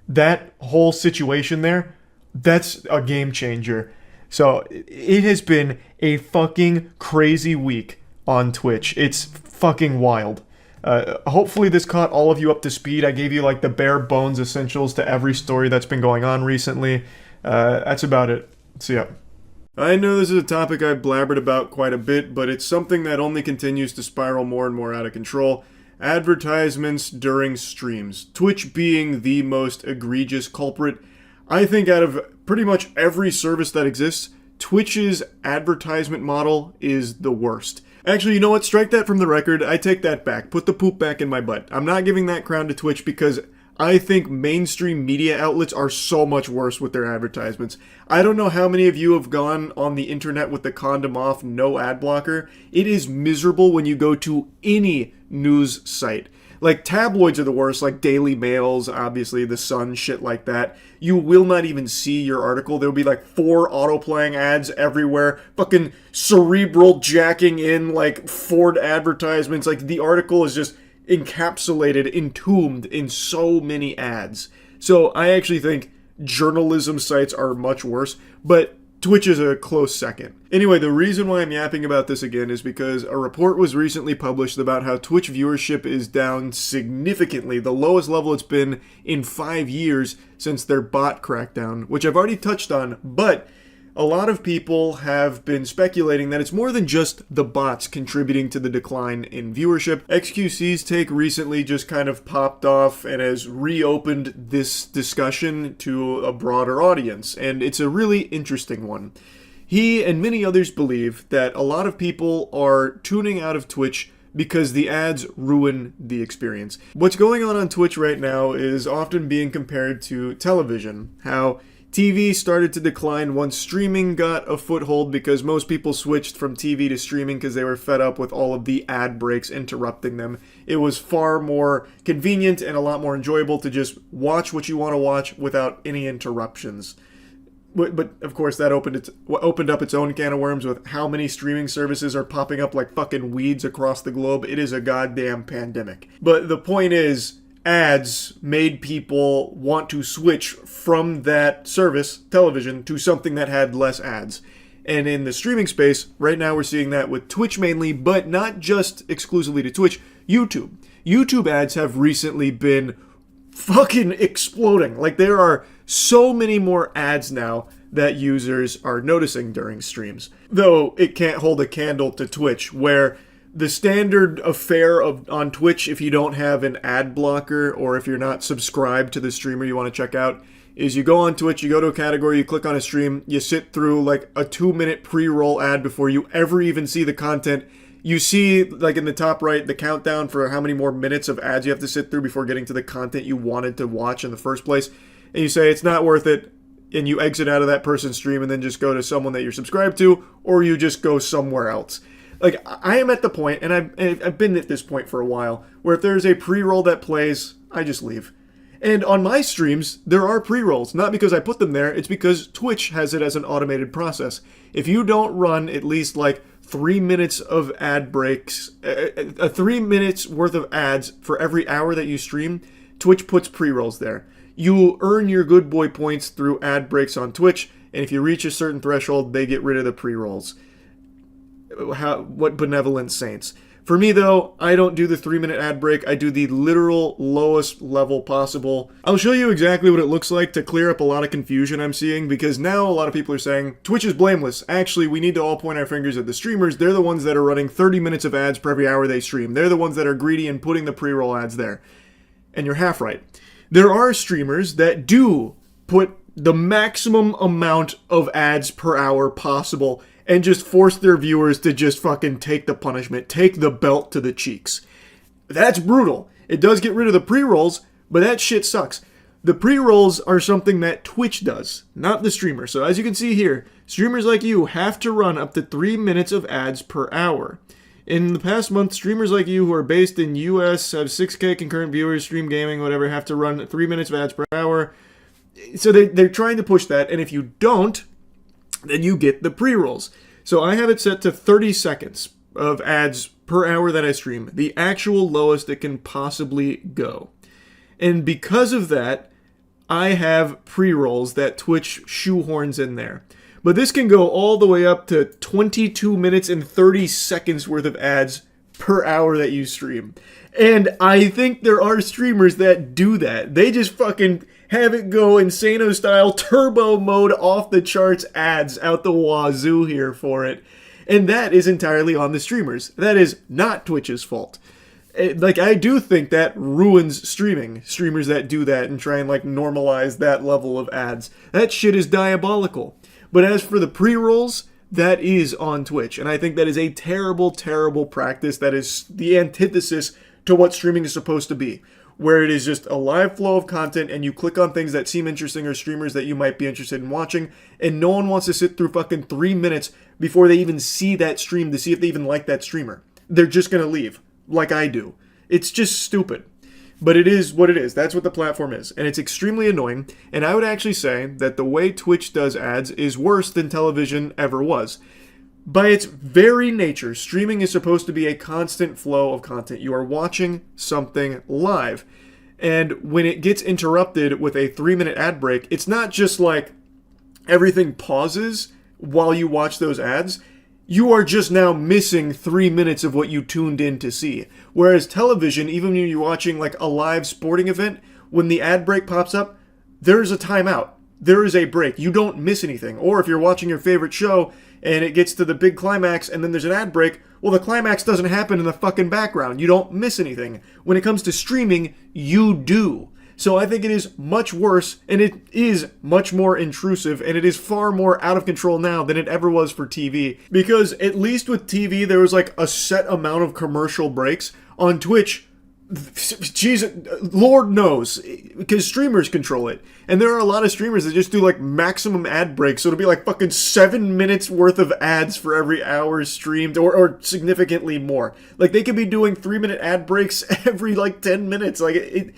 that whole situation there, that's a game changer. So it has been a fucking crazy week on Twitch. It's fucking wild. Hopefully this caught all of you up to speed. I gave you like the bare bones essentials to every story that's been going on recently. That's about it. See ya. I know this is a topic I've blabbered about quite a bit, but it's something that only continues to spiral more and more out of control. Advertisements during streams. Twitch being the most egregious culprit. I think out of pretty much every service that exists, Twitch's advertisement model is the worst. Actually, you know what? Strike that from the record. I take that back. Put the poop back in my butt. I'm not giving that crown to Twitch because I think mainstream media outlets are so much worse with their advertisements. I don't know how many of you have gone on the internet with the condom off, no ad blocker. It is miserable when you go to any news site. Like, tabloids are the worst, like Daily Mails, obviously, The Sun, shit like that. You will not even see your article. There'll be like 4 auto-playing ads everywhere. Fucking cerebral jacking in, like, Ford advertisements. Like, the article is just encapsulated, entombed in so many ads. So I actually think journalism sites are much worse, but Twitch is a close second. Anyway, the reason why I'm yapping about this again is because a report was recently published about how Twitch viewership is down significantly, the lowest level it's been in 5 years since their bot crackdown, which I've already touched on, but a lot of people have been speculating that it's more than just the bots contributing to the decline in viewership. XQC's take recently just kind of popped off and has reopened this discussion to a broader audience, and it's a really interesting one. He and many others believe that a lot of people are tuning out of Twitch because the ads ruin the experience. What's going on Twitch right now is often being compared to television, how TV started to decline once streaming got a foothold because most people switched from TV to streaming because they were fed up with all of the ad breaks interrupting them. It was far more convenient and a lot more enjoyable to just watch what you want to watch without any interruptions. But of course that opened up its own can of worms with how many streaming services are popping up like fucking weeds across the globe. It is a goddamn pandemic. But the point is, ads made people want to switch from that service, television, to something that had less ads. And in the streaming space, right now we're seeing that with Twitch mainly, but not just exclusively to Twitch, YouTube. YouTube ads have recently been fucking exploding. Like, there are so many more ads now that users are noticing during streams. Though it can't hold a candle to Twitch, where the standard affair on Twitch, if you don't have an ad blocker or if you're not subscribed to the streamer you want to check out, is you go on Twitch, you go to a category, you click on a stream, you sit through like a 2-minute pre-roll ad before you ever even see the content. You see, like in the top right, the countdown for how many more minutes of ads you have to sit through before getting to the content you wanted to watch in the first place. And you say it's not worth it, and you exit out of that person's stream and then just go to someone that you're subscribed to, or you just go somewhere else. Like, I am at the point, and I've been at this point for a while, where if there's a pre-roll that plays, I just leave. And on my streams, there are pre-rolls. Not because I put them there, it's because Twitch has it as an automated process. If you don't run at least like 3 minutes of ad breaks, 3 minutes worth of ads for every hour that you stream, Twitch puts pre-rolls there. You earn your good boy points through ad breaks on Twitch, and if you reach a certain threshold, they get rid of the pre-rolls. What benevolent saints. For me, though, I don't do the 3-minute ad break. I do the literal lowest level possible. I'll show you exactly what it looks like to clear up a lot of confusion I'm seeing, because now a lot of people are saying, Twitch is blameless. Actually, we need to all point our fingers at the streamers. They're the ones that are running 30 minutes of ads per every hour they stream. They're the ones that are greedy and putting the pre-roll ads there. And you're half right. There are streamers that do put the maximum amount of ads per hour possible and just force their viewers to just fucking take the punishment, take the belt to the cheeks. That's brutal. It does get rid of the pre-rolls, but that shit sucks. The pre-rolls are something that Twitch does, not the streamer. So as you can see here, streamers like you have to run up to 3 minutes of ads per hour. In the past month, streamers like you who are based in US, have 6K concurrent viewers, stream gaming, whatever, have to run 3 minutes of ads per hour. So they're trying to push that, and if you don't, then you get the pre-rolls. So I have it set to 30 seconds of ads per hour that I stream, the actual lowest it can possibly go. And because of that, I have pre-rolls that Twitch shoehorns in there. But this can go all the way up to 22 minutes and 30 seconds worth of ads per hour that you stream. And I think there are streamers that do that. They just fucking have it go Insano style, turbo mode, off the charts ads out the wazoo here for it. And that is entirely on the streamers. That is not Twitch's fault. Like, I do think that ruins streaming. Streamers that do that and try and, like, normalize that level of ads. That shit is diabolical. But as for the pre-rolls, that is on Twitch. And I think that is a terrible, terrible practice. That is the antithesis to what streaming is supposed to be, where it is just a live flow of content and you click on things that seem interesting or streamers that you might be interested in watching, and no one wants to sit through fucking 3 minutes before they even see that stream to see if they even like that streamer. They're just gonna leave, like I do. It's just stupid. But it is what it is. That's what the platform is. And it's extremely annoying. And I would actually say that the way Twitch does ads is worse than television ever was. By its very nature, streaming is supposed to be a constant flow of content. You are watching something live. And when it gets interrupted with a 3-minute ad break, it's not just like everything pauses while you watch those ads. You are just now missing 3 minutes of what you tuned in to see. Whereas television, even when you're watching like a live sporting event, when the ad break pops up, there's a timeout. There is a break. You don't miss anything. Or if you're watching your favorite show and it gets to the big climax and then there's an ad break, well, the climax doesn't happen in the fucking background. You don't miss anything. When it comes to streaming, you do. So I think it is much worse, and it is much more intrusive, and it is far more out of control now than it ever was for TV. Because at least with TV, there was like a set amount of commercial breaks. On Twitch, Jesus, Lord knows, because streamers control it. And there are a lot of streamers that just do like maximum ad breaks, so it'll be like fucking 7 minutes worth of ads for every hour streamed, or significantly more. Like, they could be doing 3-minute ad breaks every like 10 minutes. Like,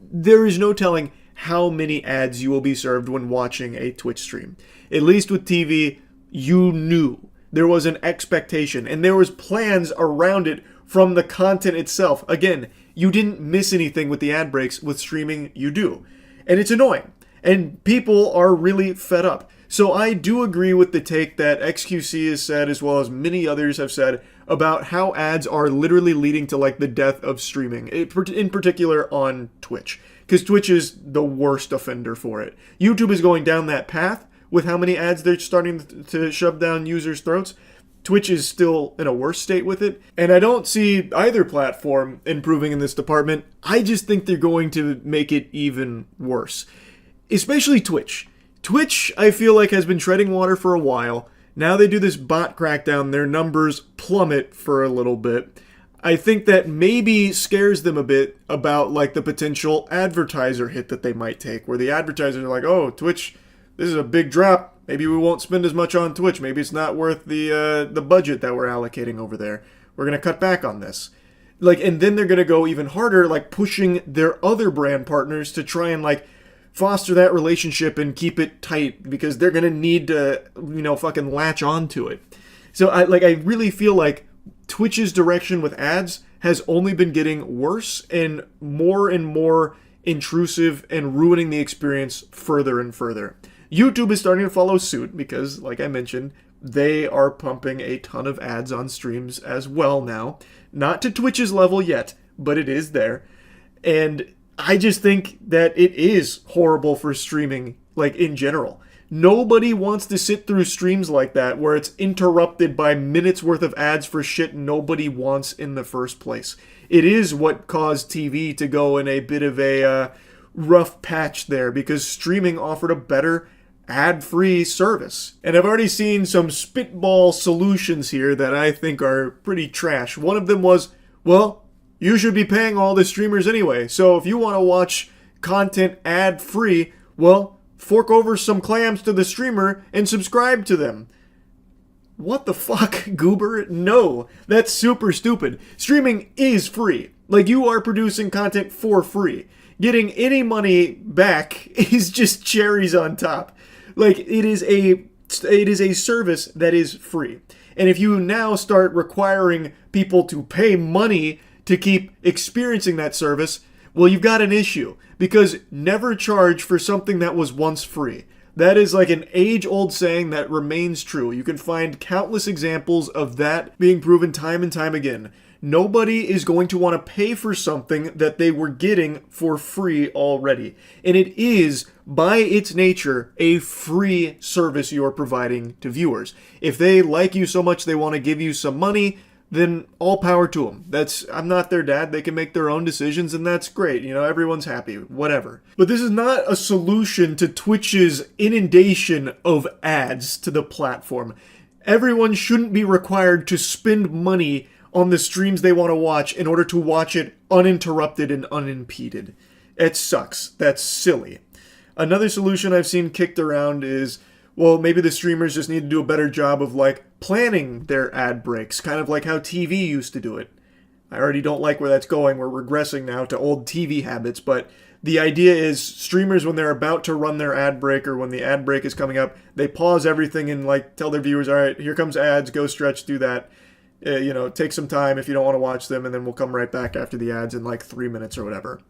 there is no telling how many ads you will be served when watching a Twitch stream. At least with TV, you knew. There was an expectation, and there was plans around it from the content itself. Again, you didn't miss anything with the ad breaks. With streaming, you do. And it's annoying. And people are really fed up. So I do agree with the take that XQC has said, as well as many others have said, about how ads are literally leading to like the death of streaming, in particular on Twitch. Because Twitch is the worst offender for it. YouTube is going down that path with how many ads they're starting to shove down users' throats. Twitch is still in a worse state with it, and I don't see either platform improving in this department. I just think they're going to make it even worse. Especially Twitch. Twitch, I feel like, has been treading water for a while. Now they do this bot crackdown, their numbers plummet for a little bit. I think that maybe scares them a bit about like the potential advertiser hit that they might take, where the advertisers are like, oh, Twitch, this is a big drop. Maybe we won't spend as much on Twitch. Maybe it's not worth the budget that we're allocating over there. We're going to cut back on this. Like, and then they're going to go even harder, like pushing their other brand partners to try and like foster that relationship and keep it tight, because they're going to need to, fucking latch onto it. So I really feel like Twitch's direction with ads has only been getting worse and more intrusive and ruining the experience further and further. YouTube is starting to follow suit because, like I mentioned, they are pumping a ton of ads on streams as well now. Not to Twitch's level yet, but it is there. And I just think that it is horrible for streaming, like, in general. Nobody wants to sit through streams like that where it's interrupted by minutes worth of ads for shit nobody wants in the first place. It is what caused TV to go in a bit of a rough patch there, because streaming offered a better ad-free service. And I've already seen some spitball solutions here that I think are pretty trash. One of them was, well, you should be paying all the streamers anyway, so if you want to watch content ad-free, well, fork over some clams to the streamer and subscribe to them. What the fuck, Goober? No, that's super stupid. Streaming is free. Like, you are producing content for free. Getting any money back is just cherries on top. Like, it is a service that is free. And if you now start requiring people to pay money to keep experiencing that service, well, you've got an issue. Because never charge for something that was once free. That is like an age-old saying that remains true. You can find countless examples of that being proven time and time again. Nobody is going to want to pay for something that they were getting for free already. And it is, by its nature, a free service you're providing to viewers. If they like you so much they want to give you some money, then all power to them. I'm not their dad. They can make their own decisions, and that's great. You know, everyone's happy, whatever. But this is not a solution to Twitch's inundation of ads to the platform. Everyone shouldn't be required to spend money on the streams they want to watch in order to watch it uninterrupted and unimpeded. It sucks. That's silly. Another solution I've seen kicked around is, well, maybe the streamers just need to do a better job of, like, planning their ad breaks, kind of like how TV used to do it. I already don't like where that's going. We're regressing now to old TV habits, but the idea is streamers, when they're about to run their ad break or when the ad break is coming up, they pause everything and, like, tell their viewers, all right, here comes ads, go stretch, do that. Take some time if you don't want to watch them, and then we'll come right back after the ads in, like, 3 minutes or whatever.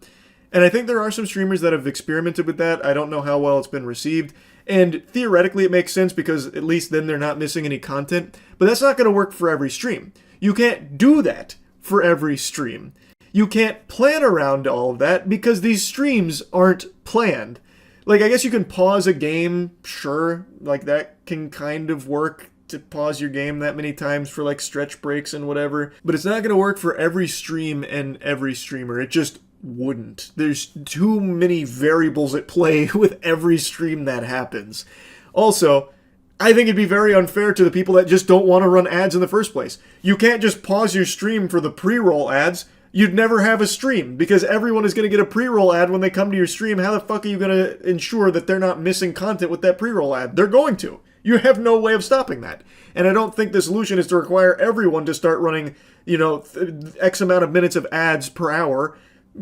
And I think there are some streamers that have experimented with that. I don't know how well it's been received. And theoretically it makes sense because at least then they're not missing any content. But that's not going to work for every stream. You can't do that for every stream. You can't plan around all of that because these streams aren't planned. Like, I guess you can pause a game, sure. Like, that can kind of work to pause your game that many times for, like, stretch breaks and whatever. But it's not going to work for every stream and every streamer. It just wouldn't. There's too many variables at play with every stream that happens. Also, I think it'd be very unfair to the people that just don't want to run ads in the first place. You can't just pause your stream for the pre-roll ads. You'd never have a stream because everyone is going to get a pre-roll ad when they come to your stream. How the fuck are you going to ensure that they're not missing content with that pre-roll ad? They're going to. You have no way of stopping that. And I don't think the solution is to require everyone to start running, X amount of minutes of ads per hour.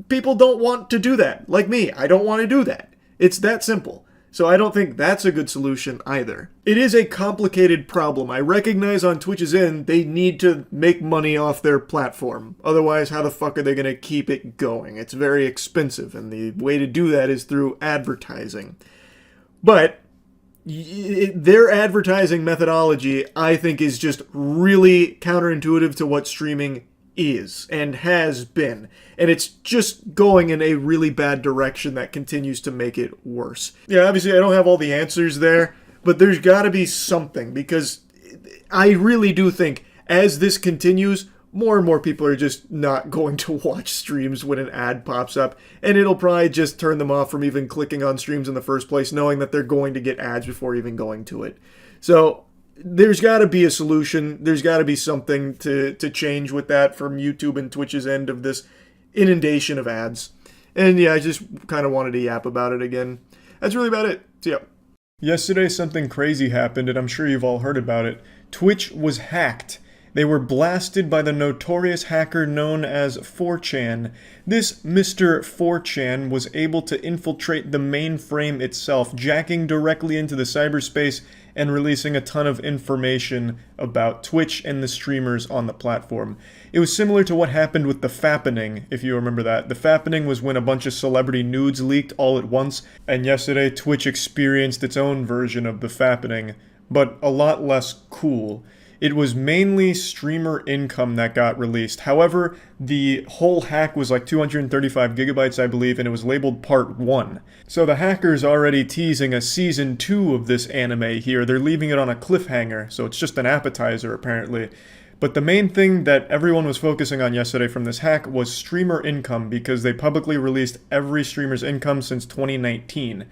People don't want to do that. Like me, I don't want to do that. It's that simple. So I don't think that's a good solution either. It is a complicated problem. I recognize on Twitch's end, they need to make money off their platform. Otherwise, how the fuck are they going to keep it going? It's very expensive, and the way to do that is through advertising. But their advertising methodology, I think, is just really counterintuitive to what streaming is and has been, and it's just going in a really bad direction that continues to make it worse. Yeah, obviously I don't have all the answers there, but there's got to be something, because I really do think as this continues, more and more people are just not going to watch streams when an ad pops up, and it'll probably just turn them off from even clicking on streams in the first place, knowing that they're going to get ads before even going to it. So there's got to be a solution. There's got to be something to change with that from YouTube and Twitch's end of this inundation of ads. And yeah, I just kind of wanted to yap about it again. That's really about it. So yeah. Yesterday something crazy happened, and I'm sure you've all heard about it. Twitch was hacked. They were blasted by the notorious hacker known as 4chan. This Mr. 4chan was able to infiltrate the mainframe itself, jacking directly into the cyberspace and releasing a ton of information about Twitch and the streamers on the platform. It was similar to what happened with the fappening, if you remember that. The fappening was when a bunch of celebrity nudes leaked all at once, and yesterday Twitch experienced its own version of the fappening, but a lot less cool. It was mainly streamer income that got released. However, the whole hack was like 235 gigabytes, I believe, and it was labeled Part 1. So the hacker's already teasing a Season 2 of this anime here. They're leaving it on a cliffhanger, so it's just an appetizer, apparently. But the main thing that everyone was focusing on yesterday from this hack was streamer income, because they publicly released every streamer's income since 2019.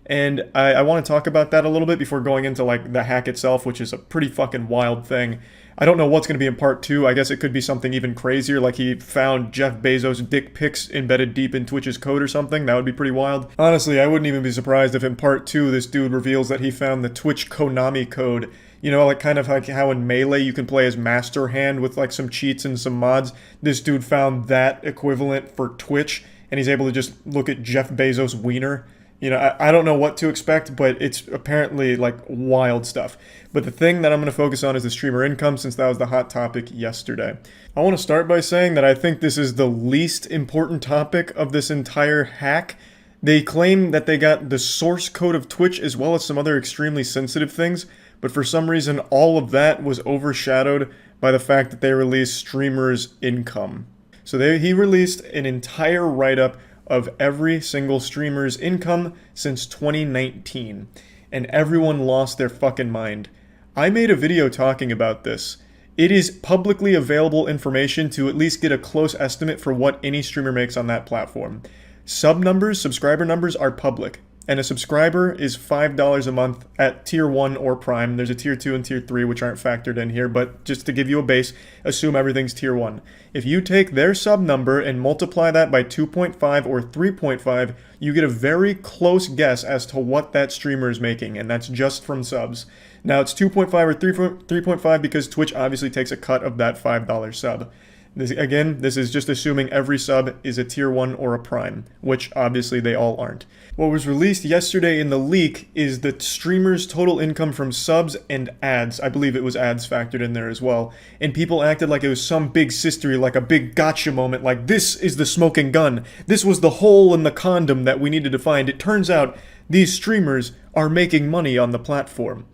And I want to talk about that a little bit before going into like the hack itself, which is a pretty fucking wild thing. I don't know what's going to be in part 2. I guess it could be something even crazier, like he found Jeff Bezos' dick pics embedded deep in Twitch's code or something. That would be pretty wild. Honestly, I wouldn't even be surprised if in part 2 this dude reveals that he found the Twitch Konami code. You know, like kind of like how in Melee you can play as Master Hand with like some cheats and some mods. This dude found that equivalent for Twitch, and he's able to just look at Jeff Bezos' wiener. You know, I don't know what to expect, but it's apparently like wild stuff. But the thing that I'm going to focus on is the streamer income, since that was the hot topic yesterday. I want to start by saying that I think this is the least important topic of this entire hack. They claim that they got the source code of Twitch as well as some other extremely sensitive things, but for some reason all of that was overshadowed by the fact that they released streamers' income. So he released an entire write-up of every single streamer's income since 2019, and everyone lost their fucking mind. I made a video talking about this. It is publicly available information to at least get a close estimate for what any streamer makes on that platform. Subscriber numbers are public, and a subscriber is $5 a month at Tier 1 or Prime. There's a Tier 2 and Tier 3 which aren't factored in here, but just to give you a base, assume everything's Tier 1. If you take their sub number and multiply that by 2.5 or 3.5, you get a very close guess as to what that streamer is making, and that's just from subs. Now it's 2.5 or 3.5 because Twitch obviously takes a cut of that $5 sub. This is just assuming every sub is a Tier 1 or a Prime, which obviously they all aren't. What was released yesterday in the leak is the streamer's total income from subs and ads. I believe it was ads factored in there as well. And people acted like it was some big sistery, like a big gotcha moment, like this is the smoking gun. This was the hole in the condom that we needed to find. It turns out these streamers are making money on the platform,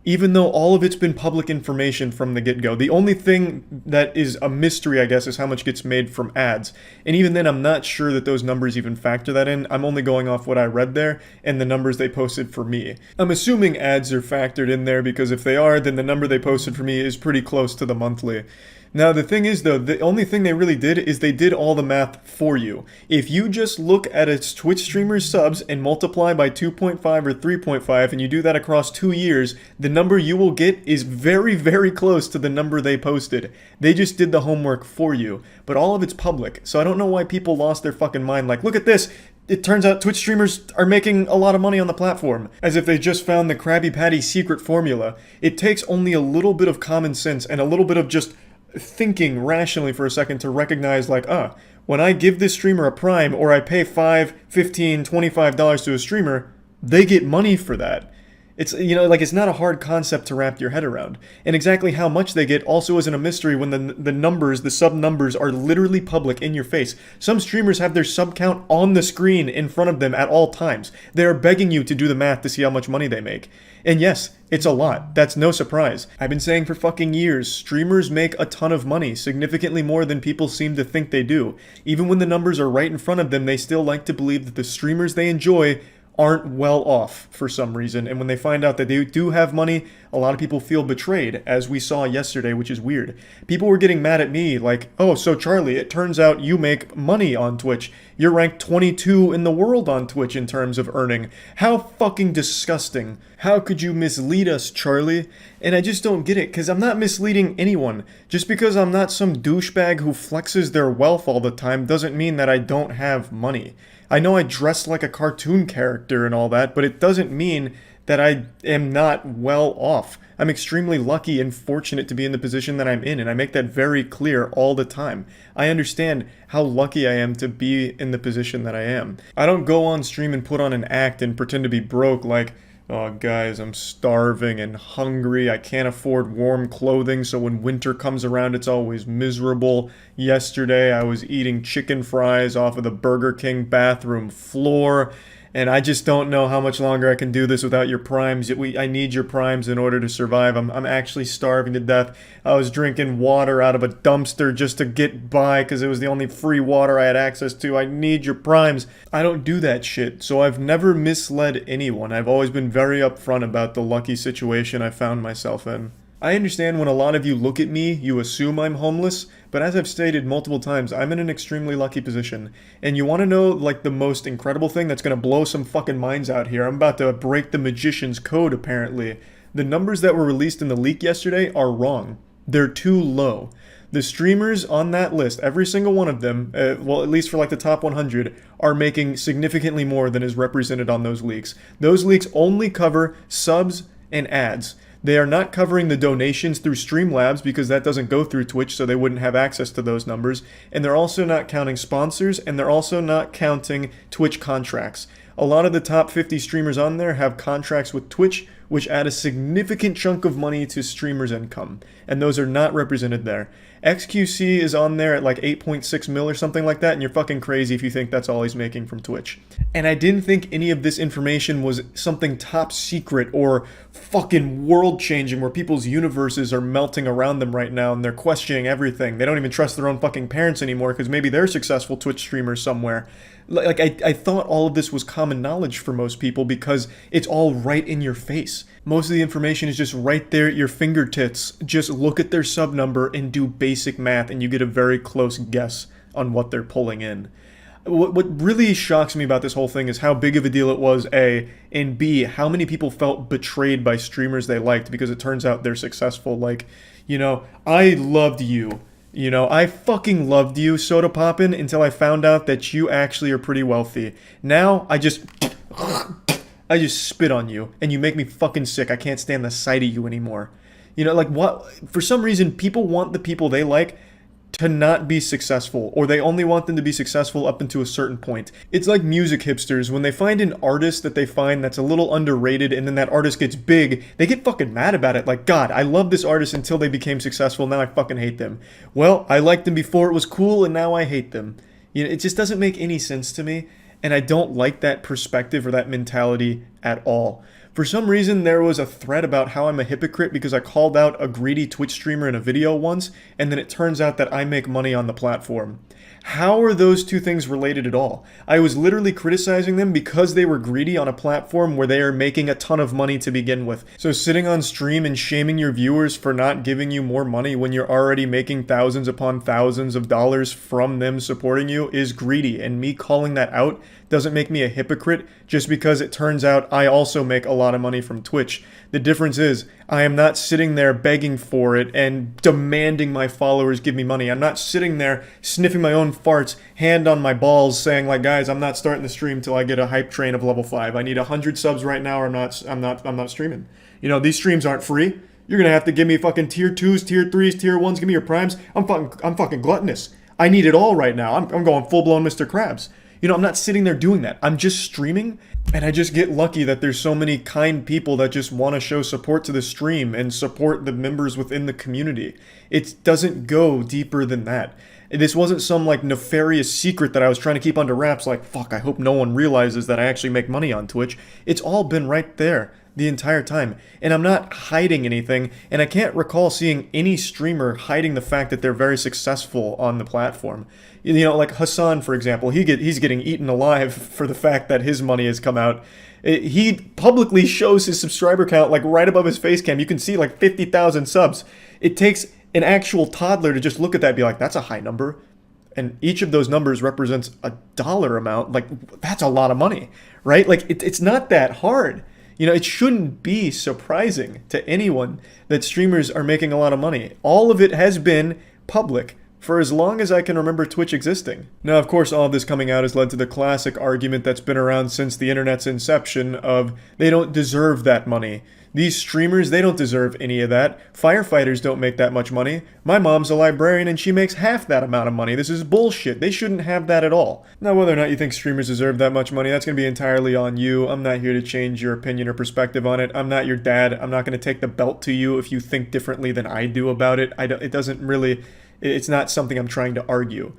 even though all of it's been public information from the get-go. The only thing that is a mystery, I guess, is how much gets made from ads. And even then, I'm not sure that those numbers even factor that in. I'm only going off what I read there and the numbers they posted for me. I'm assuming ads are factored in there, because if they are, then the number they posted for me is pretty close to the monthly. Now, the thing is, though, the only thing they really did is they did all the math for you. If you just look at its Twitch streamer's subs and multiply by 2.5 or 3.5, and you do that across 2 years, the number you will get is very, very close to the number they posted. They just did the homework for you. But all of it's public, so I don't know why people lost their fucking mind. Like, look at this! It turns out Twitch streamers are making a lot of money on the platform, as if they just found the Krabby Patty secret formula. It takes only a little bit of common sense and a little bit of just thinking rationally for a second to recognize, like, when I give this streamer a Prime, or I pay $5, $15, $25 to a streamer, they get money for that. It's, you know, like, it's not a hard concept to wrap your head around. And exactly how much they get also isn't a mystery when the numbers, the sub numbers, are literally public in your face. Some streamers have their sub count on the screen in front of them at all times. They are begging you to do the math to see how much money they make. And yes, it's a lot. That's no surprise. I've been saying for fucking years, streamers make a ton of money, significantly more than people seem to think they do. Even when the numbers are right in front of them, they still like to believe that the streamers they enjoy aren't well off for some reason, and when they find out that they do have money, a lot of people feel betrayed, as we saw yesterday, which is weird. People were getting mad at me, like, oh, so Charlie, it turns out you make money on Twitch. You're ranked 22 in the world on Twitch in terms of earning. How fucking disgusting. How could you mislead us, Charlie? And I just don't get it, because I'm not misleading anyone. Just because I'm not some douchebag who flexes their wealth all the time doesn't mean that I don't have money. I know I dress like a cartoon character and all that, but it doesn't mean that I am not well off. I'm extremely lucky and fortunate to be in the position that I'm in, and I make that very clear all the time. I understand how lucky I am to be in the position that I am. I don't go on stream and put on an act and pretend to be broke like, oh guys, I'm starving and hungry, I can't afford warm clothing, so when winter comes around it's always miserable. Yesterday I was eating chicken fries off of the Burger King bathroom floor, And I just don't know how much longer I can do this without your primes. I need your primes in order to survive. I'm actually starving to death. I was drinking water out of a dumpster just to get by because it was the only free water I had access to. I need your primes. I don't do that shit, so I've never misled anyone. I've always been very upfront about the lucky situation I found myself in. I understand when a lot of you look at me, you assume I'm homeless, but as I've stated multiple times, I'm in an extremely lucky position. And you want to know, like, the most incredible thing that's going to blow some fucking minds out here? I'm about to break the magician's code, apparently. The numbers that were released in the leak yesterday are wrong. They're too low. The streamers on that list, every single one of them, well, at least for like the top 100, are making significantly more than is represented on those leaks. Those leaks only cover subs and ads. They are not covering the donations through Streamlabs because that doesn't go through Twitch, so they wouldn't have access to those numbers. And they're also not counting sponsors, and they're also not counting Twitch contracts. A lot of the top 50 streamers on there have contracts with Twitch, which add a significant chunk of money to streamers' income, and those are not represented there. XQC is on there at like 8.6 mil or something like that, and you're fucking crazy if you think that's all he's making from Twitch. And I didn't think any of this information was something top secret or fucking world-changing where people's universes are melting around them right now and they're questioning everything. They don't even trust their own fucking parents anymore because maybe they're successful Twitch streamers somewhere. Like, I thought all of this was common knowledge for most people because it's all right in your face. Most of the information is just right there at your fingertips. Just look at their sub number and do basic math and you get a very close guess on what they're pulling in. What really shocks me about this whole thing is how big of a deal it was, A, and B, how many people felt betrayed by streamers they liked because it turns out they're successful. Like, you know, I loved you. You know, I fucking loved you, Soda Poppin', until I found out that you actually are pretty wealthy. Now, I just spit on you, and you make me fucking sick. I can't stand the sight of you anymore. You know, like, what? For some reason, people want the people they like to not be successful, or they only want them to be successful up until a certain point. It's like music hipsters. When they find an artist that they find that's a little underrated and then that artist gets big, they get fucking mad about it. Like, God, I love this artist until they became successful, now I fucking hate them. Well, I liked them before it was cool and now I hate them. You know, it just doesn't make any sense to me, and I don't like that perspective or that mentality at all. For some reason, there was a thread about how I'm a hypocrite because I called out a greedy Twitch streamer in a video once, and then it turns out that I make money on the platform. How are those two things related at all? I was literally criticizing them because they were greedy on a platform where they are making a ton of money to begin with. So sitting on stream and shaming your viewers for not giving you more money when you're already making thousands upon thousands of dollars from them supporting you is greedy, and me calling that out doesn't make me a hypocrite just because it turns out I also make a lot of money from Twitch. The difference is I am not sitting there begging for it and demanding my followers give me money. I'm not sitting there sniffing my own farts, hand on my balls, saying like, guys, I'm not starting the stream till I get a hype train of level 5. I need 100 subs right now or I'm not streaming. You know, these streams aren't free. You're gonna have to give me fucking tier 2s, tier 3s, tier 1s, give me your primes. I'm fucking gluttonous. I need it all right now. I'm going full-blown Mr. Krabs. You know, I'm not sitting there doing that. I'm just streaming, and I just get lucky that there's so many kind people that just want to show support to the stream and support the members within the community. It doesn't go deeper than that. This wasn't some, like, nefarious secret that I was trying to keep under wraps, like, fuck, I hope no one realizes that I actually make money on Twitch. It's all been right there the entire time, and I'm not hiding anything, and I can't recall seeing any streamer hiding the fact that they're very successful on the platform. You know, like Hassan, for example, he's getting eaten alive for the fact that his money has come out. He publicly shows his subscriber count like right above his face cam. You can see like 50,000 subs. It takes an actual toddler to just look at that and be like, that's a high number. And each of those numbers represents a dollar amount. Like, that's a lot of money, right? Like, it's not that hard. You know, it shouldn't be surprising to anyone that streamers are making a lot of money. All of it has been public for as long as I can remember Twitch existing. Now, of course, all of this coming out has led to the classic argument that's been around since the internet's inception of they don't deserve that money. These streamers, they don't deserve any of that. Firefighters don't make that much money. My mom's a librarian and she makes half that amount of money. This is bullshit. They shouldn't have that at all. Now, whether or not you think streamers deserve that much money, that's going to be entirely on you. I'm not here to change your opinion or perspective on it. I'm not your dad. I'm not going to take the belt to you if you think differently than I do about it. It doesn't really... It's not something I'm trying to argue.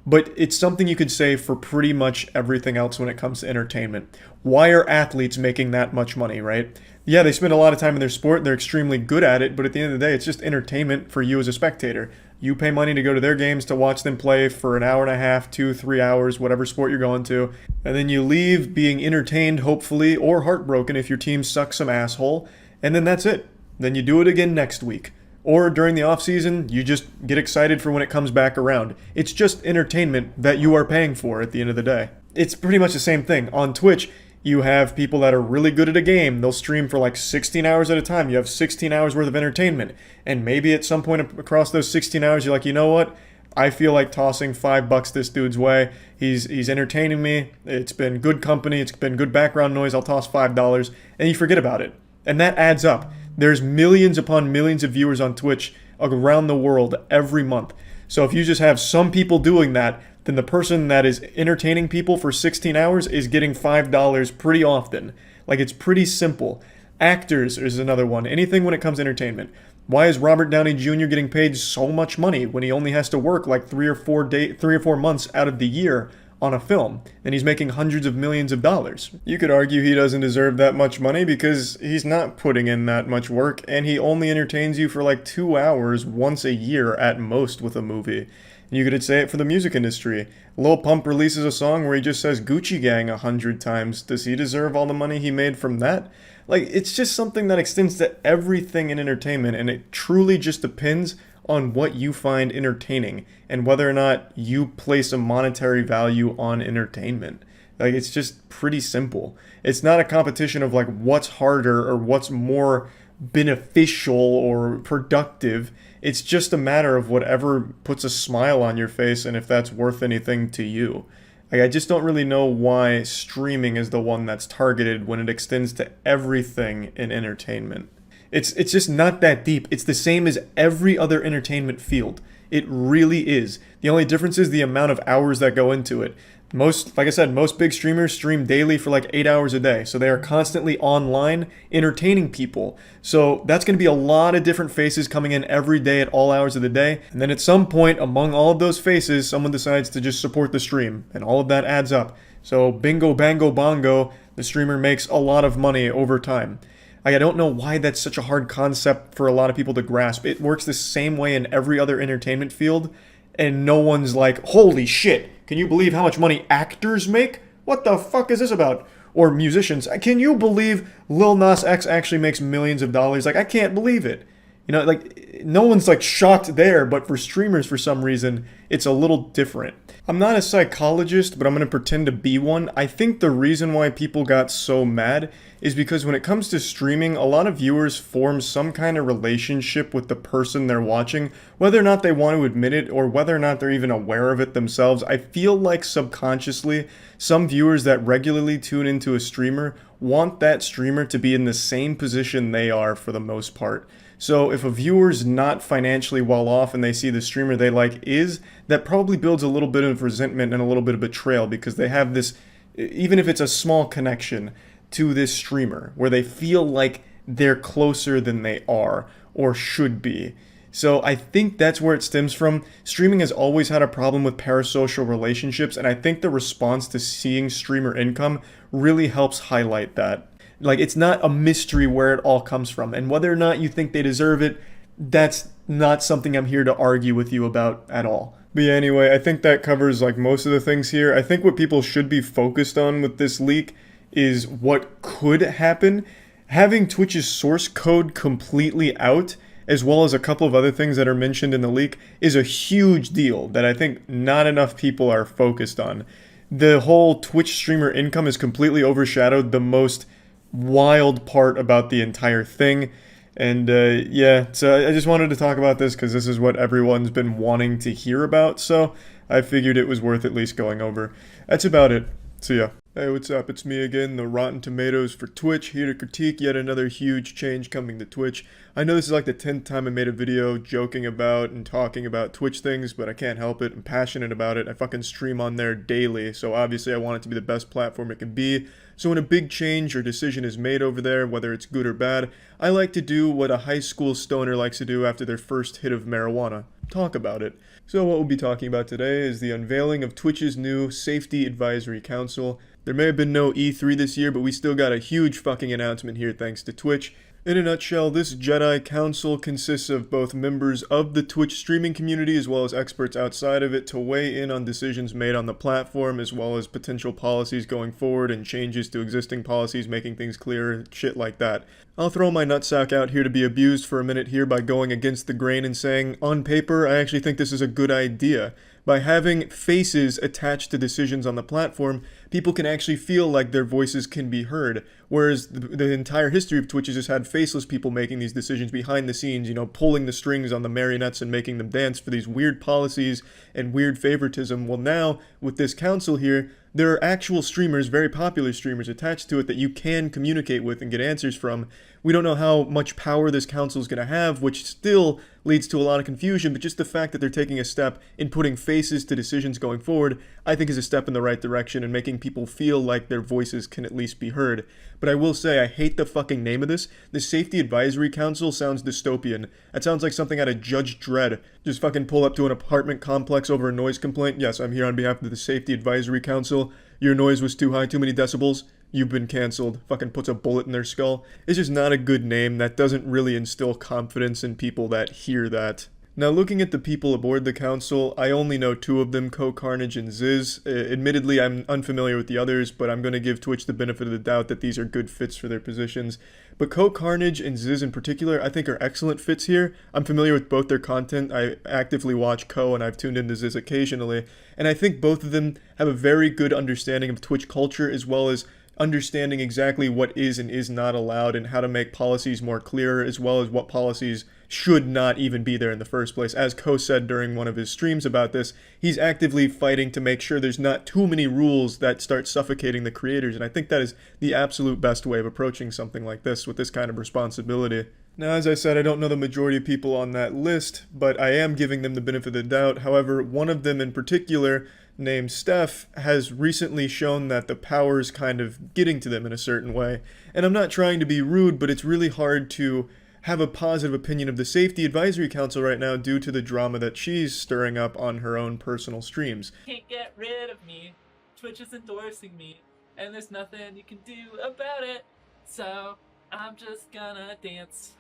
but it's something you could say for pretty much everything else when it comes to entertainment. Why are athletes making that much money, right? Yeah, they spend a lot of time in their sport, they're extremely good at it, but at the end of the day, it's just entertainment for you as a spectator. You pay money to go to their games to watch them play for an hour and a half, 2, 3 hours, whatever sport you're going to, and then you leave being entertained, hopefully, or heartbroken if your team sucks some asshole, and then that's it. Then you do it again next week. Or during the off season, you just get excited for when it comes back around. It's just entertainment that you are paying for at the end of the day. It's pretty much the same thing. On Twitch, you have people that are really good at a game. They'll stream for like 16 hours at a time. You have 16 hours worth of entertainment. And maybe at some point across those 16 hours, you're like, you know what? I feel like tossing $5 this dude's way. He's entertaining me. It's been good company. It's been good background noise. I'll toss $5. And you forget about it. And that adds up. There's millions upon millions of viewers on Twitch around the world every month. So if you just have some people doing that, then the person that is entertaining people for 16 hours is getting $5 pretty often. Like, it's pretty simple. Actors is another one. Anything when it comes to entertainment. Why is Robert Downey Jr. getting paid so much money when he only has to work like 3 or 4 months out of the year on a film, and he's making hundreds of millions of dollars? You could argue he doesn't deserve that much money because he's not putting in that much work, and he only entertains you for like 2 hours once a year at most with a movie. You could say it for the music industry. Lil Pump releases a song where he just says Gucci Gang 100 times. Does he deserve all the money he made from that? Like, it's just something that extends to everything in entertainment, and it truly just depends on what you find entertaining and whether or not you place a monetary value on entertainment. Like, it's just pretty simple. It's not a competition of like what's harder or what's more beneficial or productive. It's just a matter of whatever puts a smile on your face and if that's worth anything to you. Like, I just don't really know why streaming is the one that's targeted when it extends to everything in entertainment. It's just not that deep. It's the same as every other entertainment field. It really is. The only difference is the amount of hours that go into it. Like I said, most big streamers stream daily for like 8 hours a day. So they are constantly online entertaining people. So that's going to be a lot of different faces coming in every day at all hours of the day. And then at some point among all of those faces, someone decides to just support the stream. And all of that adds up. So bingo, bango, bongo, the streamer makes a lot of money over time. I don't know why that's such a hard concept for a lot of people to grasp. It works the same way in every other entertainment field. And no one's like, holy shit, can you believe how much money actors make? What the fuck is this about? Or musicians. Can you believe Lil Nas X actually makes millions of dollars? Like, I can't believe it. You know, like, no one's like shocked there, but for streamers, for some reason, it's a little different. I'm not a psychologist, but I'm going to pretend to be one. I think the reason why people got so mad is because when it comes to streaming, a lot of viewers form some kind of relationship with the person they're watching, whether or not they want to admit it or whether or not they're even aware of it themselves. I feel like subconsciously, some viewers that regularly tune into a streamer want that streamer to be in the same position they are for the most part. So if a viewer's not financially well off and they see the streamer they like is, that probably builds a little bit of resentment and a little bit of betrayal because they have this, even if it's a small connection to this streamer, where they feel like they're closer than they are or should be. So I think that's where it stems from. Streaming has always had a problem with parasocial relationships, and I think the response to seeing streamer income really helps highlight that. Like, it's not a mystery where it all comes from, and whether or not you think they deserve it, that's not something I'm here to argue with you about at all. But yeah, anyway, I think that covers like most of the things here. I think what people should be focused on with this leak is what could happen. Having Twitch's source code completely out, as well as a couple of other things that are mentioned in the leak, is a huge deal that I think not enough people are focused on. The whole Twitch streamer income is completely overshadowed the most wild part about the entire thing. And yeah, so I just wanted to talk about this because this is what everyone's been wanting to hear about, so I figured it was worth at least going over. That's about it. See ya. Hey, what's up? It's me again, the Rotten Tomatoes for Twitch, here to critique yet another huge change coming to Twitch. I know this is like the 10th time I made a video joking about and talking about Twitch things, but I can't help it. I'm passionate about it. I fucking stream on there daily, so obviously I want it to be the best platform it can be. So when a big change or decision is made over there, whether it's good or bad, I like to do what a high school stoner likes to do after their first hit of marijuana. talk about it. So what we'll be talking about today is the unveiling of Twitch's new Safety Advisory Council. There may have been no E3 this year, but we still got a huge fucking announcement here thanks to Twitch. In a nutshell, this Jedi Council consists of both members of the Twitch streaming community as well as experts outside of it to weigh in on decisions made on the platform as well as potential policies going forward and changes to existing policies, making things clearer, shit like that. I'll throw my nutsack out here to be abused for a minute here by going against the grain and saying, on paper, I actually think this is a good idea. By having faces attached to decisions on the platform, people can actually feel like their voices can be heard. Whereas the entire history of Twitch has just had faceless people making these decisions behind the scenes, pulling the strings on the marionettes and making them dance for these weird policies and weird favoritism. Well, now, with this council here, there are actual streamers, very popular streamers, attached to it that you can communicate with and get answers from. We don't know how much power this council is going to have, which still leads to a lot of confusion, but just the fact that they're taking a step in putting faces to decisions going forward, I think is a step in the right direction and making people feel like their voices can at least be heard. But I will say, I hate the fucking name of this. The Safety Advisory Council sounds dystopian. That sounds like something out of Judge Dredd. Just fucking pull up to an apartment complex over a noise complaint. Yes, I'm here on behalf of the Safety Advisory Council. Your noise was too high, too many decibels. You've been canceled. Fucking puts a bullet in their skull. It's just not a good name. That doesn't really instill confidence in people that hear that. Now, looking at the people aboard the council, I only know two of them, Carnage and Ziz. Admittedly, I'm unfamiliar with the others, but I'm going to give Twitch the benefit of the doubt that these are good fits for their positions. But Carnage and Ziz in particular, I think are excellent fits here. I'm familiar with both their content. I actively watch and I've tuned into Ziz occasionally. And I think both of them have a very good understanding of Twitch culture as well as understanding exactly what is and is not allowed and how to make policies more clear, as well as what policies should not even be there in the first place. As said during one of his streams about this, he's actively fighting to make sure there's not too many rules that start suffocating the creators, and I think that is the absolute best way of approaching something like this with this kind of responsibility. Now, as I said, I don't know the majority of people on that list, but I am giving them the benefit of the doubt. However, one of them in particular, named Steph, has recently shown that the power is kind of getting to them in a certain way. And I'm not trying to be rude, but it's really hard to have a positive opinion of the Safety Advisory Council right now due to the drama that she's stirring up on her own personal streams. Can't get rid of me. Twitch is endorsing me, and there's nothing you can do about it. So I'm just gonna dance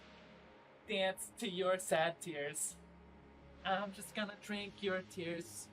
to your sad tears. I'm just gonna drink your tears.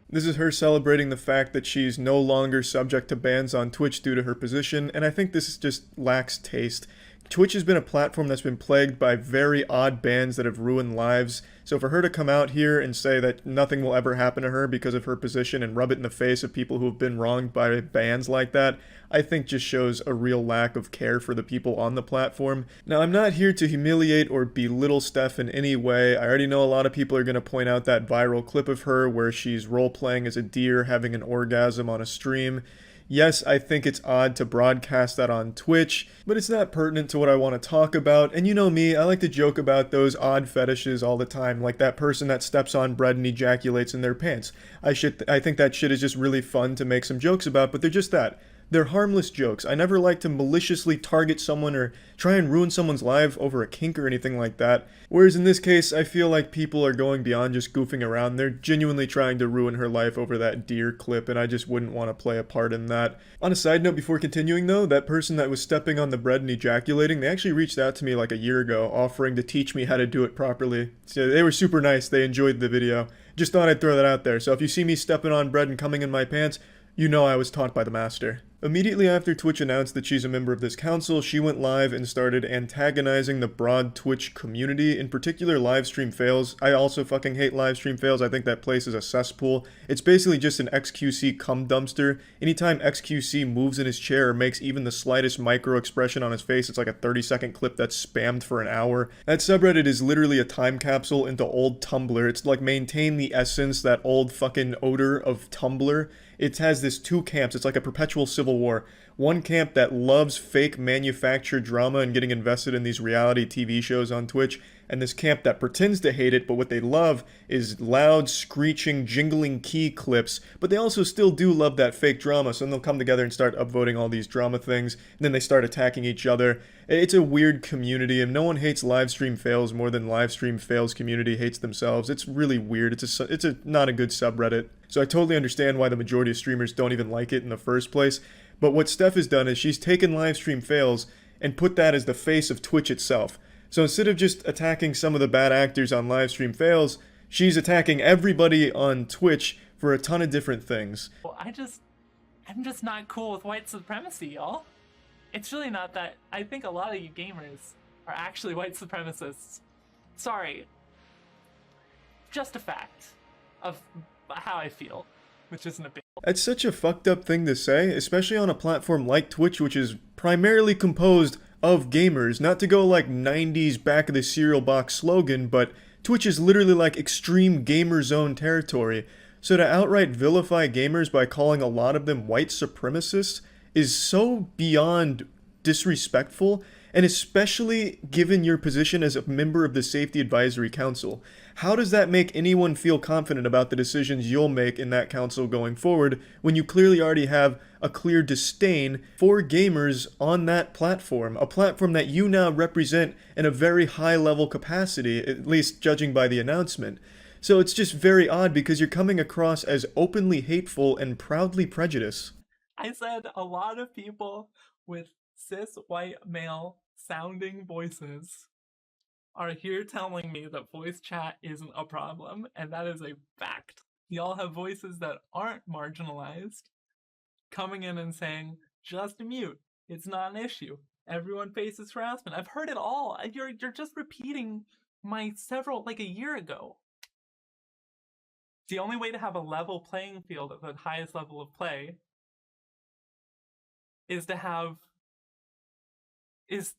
This is her celebrating the fact that she's no longer subject to bans on Twitch due to her position, and I think this just lacks taste. Twitch has been a platform that's been plagued by very odd bans that have ruined lives, so for her to come out here and say that nothing will ever happen to her because of her position and rub it in the face of people who have been wronged by bans like that, I think just shows a real lack of care for the people on the platform. Now, I'm not here to humiliate or belittle Steph in any way. I already know a lot of people are going to point out that viral clip of her where she's role-playing as a deer having an orgasm on a stream. Yes, I think it's odd to broadcast that on Twitch, but it's not pertinent to what I want to talk about. And you know me, I like to joke about those odd fetishes all the time, like that person that steps on bread and ejaculates in their pants. I think that shit is just really fun to make some jokes about, but they're just that. They're harmless jokes. I never like to maliciously target someone or try and ruin someone's life over a kink or anything like that. Whereas in this case, I feel like people are going beyond just goofing around. They're genuinely trying to ruin her life over that deer clip, and I just wouldn't want to play a part in that. On a side note, before continuing though, that person that was stepping on the bread and ejaculating, they actually reached out to me like a year ago, offering to teach me how to do it properly. So they were super nice. They enjoyed the video. Just thought I'd throw that out there. So if you see me stepping on bread and coming in my pants, you know I was taught by the master. Immediately after Twitch announced that she's a member of this council, she went live and started antagonizing the broad Twitch community, in particular live stream fails. I also fucking hate live stream fails. I think that place is a cesspool. It's basically just an XQC cum dumpster. Anytime XQC moves in his chair or makes even the slightest micro expression on his face, it's like a 30-second clip that's spammed for an hour. That subreddit is literally a time capsule into old Tumblr. It's like maintain the essence, that old fucking odor of Tumblr. It has this two camps. It's like a perpetual civil war. One camp that loves fake manufactured drama and getting invested in these reality TV shows on Twitch, and this camp that pretends to hate it, but what they love is loud, screeching, jingling key clips, but they also still do love that fake drama, so then they'll come together and start upvoting all these drama things, and then they start attacking each other. It's a weird community, and no one hates livestream fails more than livestream fails community hates themselves. It's really weird. It's not a good subreddit. So I totally understand why the majority of streamers don't even like it in the first place. But what Steph has done is she's taken livestream fails and put that as the face of Twitch itself. So instead of just attacking some of the bad actors on livestream fails, she's attacking everybody on Twitch for a ton of different things. Well, I'm just not cool with white supremacy, y'all. It's really not that. I think a lot of you gamers are actually white supremacists. Sorry. Just a fact of how I feel, which isn't a big. That's such a fucked up thing to say, especially on a platform like Twitch, which is primarily composed of gamers. Not to go like 90s back of the cereal box slogan, but Twitch is literally like extreme gamer zone territory. So to outright vilify gamers by calling a lot of them white supremacists is so beyond disrespectful, and especially given your position as a member of the Safety Advisory Council. How does that make anyone feel confident about the decisions you'll make in that council going forward when you clearly already have a clear disdain for gamers on that platform, a platform that you now represent in a very high level capacity, at least judging by the announcement? So it's just very odd because you're coming across as openly hateful and proudly prejudiced. I said a lot of people with cis white male sounding voices are here telling me that voice chat isn't a problem, and that is a fact. Y'all have voices that aren't marginalized coming in and saying, just mute, it's not an issue. Everyone faces harassment. I've heard it all. You're just repeating my like a year ago. The only way to have a level playing field at the highest level of play is to have is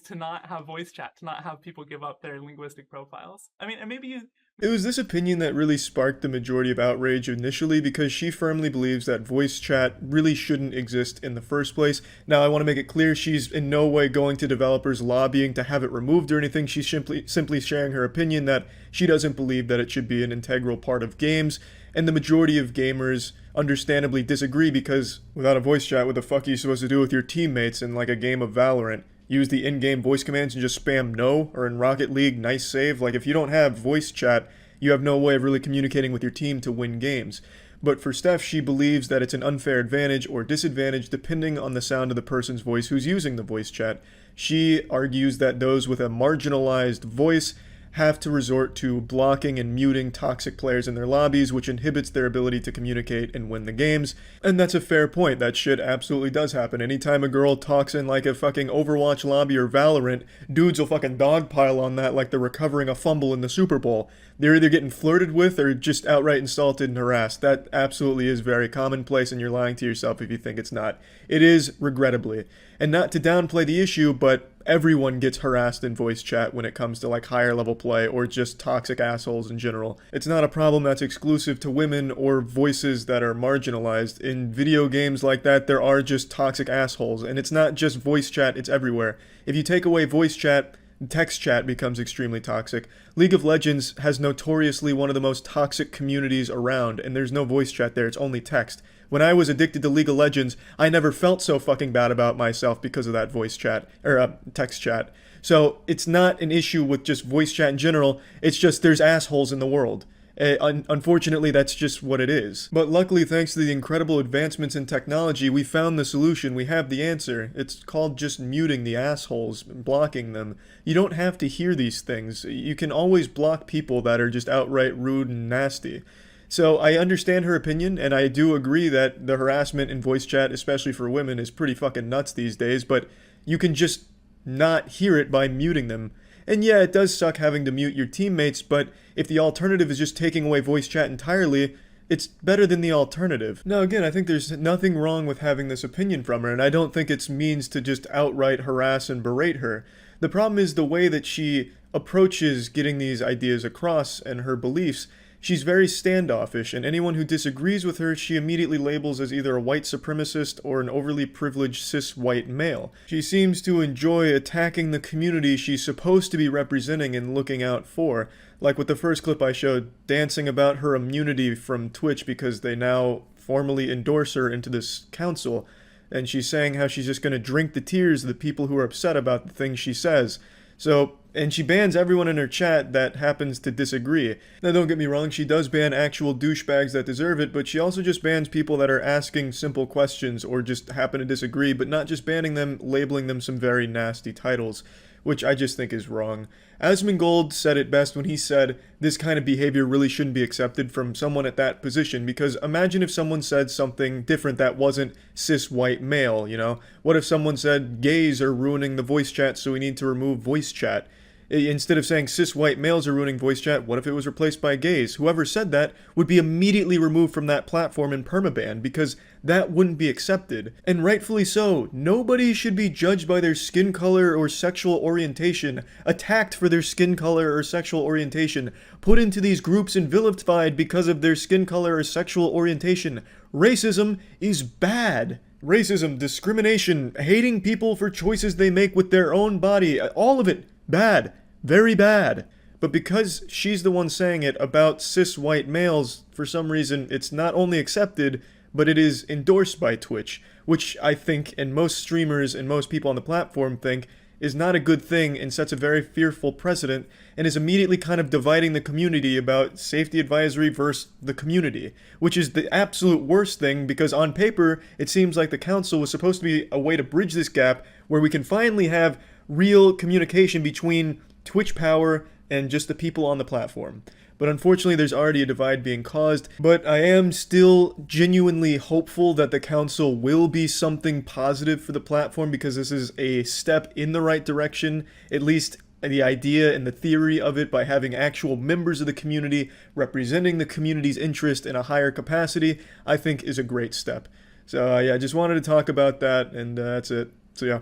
to not have voice chat, to not have people give up their linguistic profiles. I mean, and maybe you. It was this opinion that really sparked the majority of outrage initially because she firmly believes that voice chat really shouldn't exist in the first place. Now, I want to make it clear she's in no way going to developers lobbying to have it removed or anything. She's simply sharing her opinion that she doesn't believe that it should be an integral part of games. And the majority of gamers understandably disagree because without a voice chat, what the fuck are you supposed to do with your teammates in like a game of Valorant? Use the in-game voice commands and just spam no? Or in Rocket League, nice save? Like, if you don't have voice chat, you have no way of really communicating with your team to win games. But for Steph, she believes that it's an unfair advantage or disadvantage depending on the sound of the person's voice who's using the voice chat. She argues that those with a marginalized voice have to resort to blocking and muting toxic players in their lobbies, which inhibits their ability to communicate and win the games. And that's a fair point. That shit absolutely does happen. Anytime a girl talks in like a fucking Overwatch lobby or Valorant, dudes will fucking dogpile on that like they're recovering a fumble in the Super Bowl. They're either getting flirted with or just outright insulted and harassed. That absolutely is very commonplace, and you're lying to yourself if you think it's not. It is, regrettably. And not to downplay the issue, but everyone gets harassed in voice chat when it comes to like higher level play or just toxic assholes in general. It's not a problem that's exclusive to women or voices that are marginalized. In video games like that, there are just toxic assholes, and it's not just voice chat, it's everywhere. If you take away voice chat, text chat becomes extremely toxic. League of Legends has notoriously one of the most toxic communities around, and there's no voice chat there, it's only text. When I was addicted to League of Legends, I never felt so fucking bad about myself because of that voice chat, or text chat. So it's not an issue with just voice chat in general, it's just there's assholes in the world. Unfortunately, that's just what it is. But luckily, thanks to the incredible advancements in technology, we found the solution. We have the answer. It's called just muting the assholes, blocking them. You don't have to hear these things. You can always block people that are just outright rude and nasty. So I understand her opinion, and I do agree that the harassment in voice chat, especially for women, is pretty fucking nuts these days, but you can just not hear it by muting them. And yeah, it does suck having to mute your teammates, but if the alternative is just taking away voice chat entirely, it's better than the alternative. Now again, I think there's nothing wrong with having this opinion from her, and I don't think it's means to just outright harass and berate her. The problem is the way that she approaches getting these ideas across and her beliefs. She's very standoffish, and anyone who disagrees with her, she immediately labels as either a white supremacist or an overly privileged cis white male. She seems to enjoy attacking the community she's supposed to be representing and looking out for, like with the first clip I showed, dancing about her immunity from Twitch because they now formally endorse her into this council, and she's saying how she's just going to drink the tears of the people who are upset about the things she says. So, and she bans everyone in her chat that happens to disagree. Now, don't get me wrong, she does ban actual douchebags that deserve it, but she also just bans people that are asking simple questions or just happen to disagree, but not just banning them, labeling them some very nasty titles, which I just think is wrong. Asmongold said it best when he said, this kind of behavior really shouldn't be accepted from someone at that position, because imagine if someone said something different that wasn't cis white male, you know? What if someone said, gays are ruining the voice chat, so we need to remove voice chat? Instead of saying cis white males are ruining voice chat, what if it was replaced by gays? Whoever said that would be immediately removed from that platform and permaban, because that wouldn't be accepted. And rightfully so. Nobody should be judged by their skin color or sexual orientation, attacked for their skin color or sexual orientation, put into these groups and vilified because of their skin color or sexual orientation. Racism is bad. Racism, discrimination, hating people for choices they make with their own body, all of it, bad. Very bad. But because she's the one saying it about cis white males, for some reason it's not only accepted, but it is endorsed by Twitch, which I think, and most streamers and most people on the platform think, is not a good thing and sets a very fearful precedent, and is immediately kind of dividing the community about safety advisory versus the community, which is the absolute worst thing, because on paper it seems like the council was supposed to be a way to bridge this gap where we can finally have real communication between Twitch power and just the people on the platform. But unfortunately, there's already a divide being caused. But I am still genuinely hopeful that the council will be something positive for the platform, because this is a step in the right direction, at least the idea and the theory of it, by having actual members of the community representing the community's interest in a higher capacity, I think is a great step. So yeah, I just wanted to talk about that, and that's it. So yeah.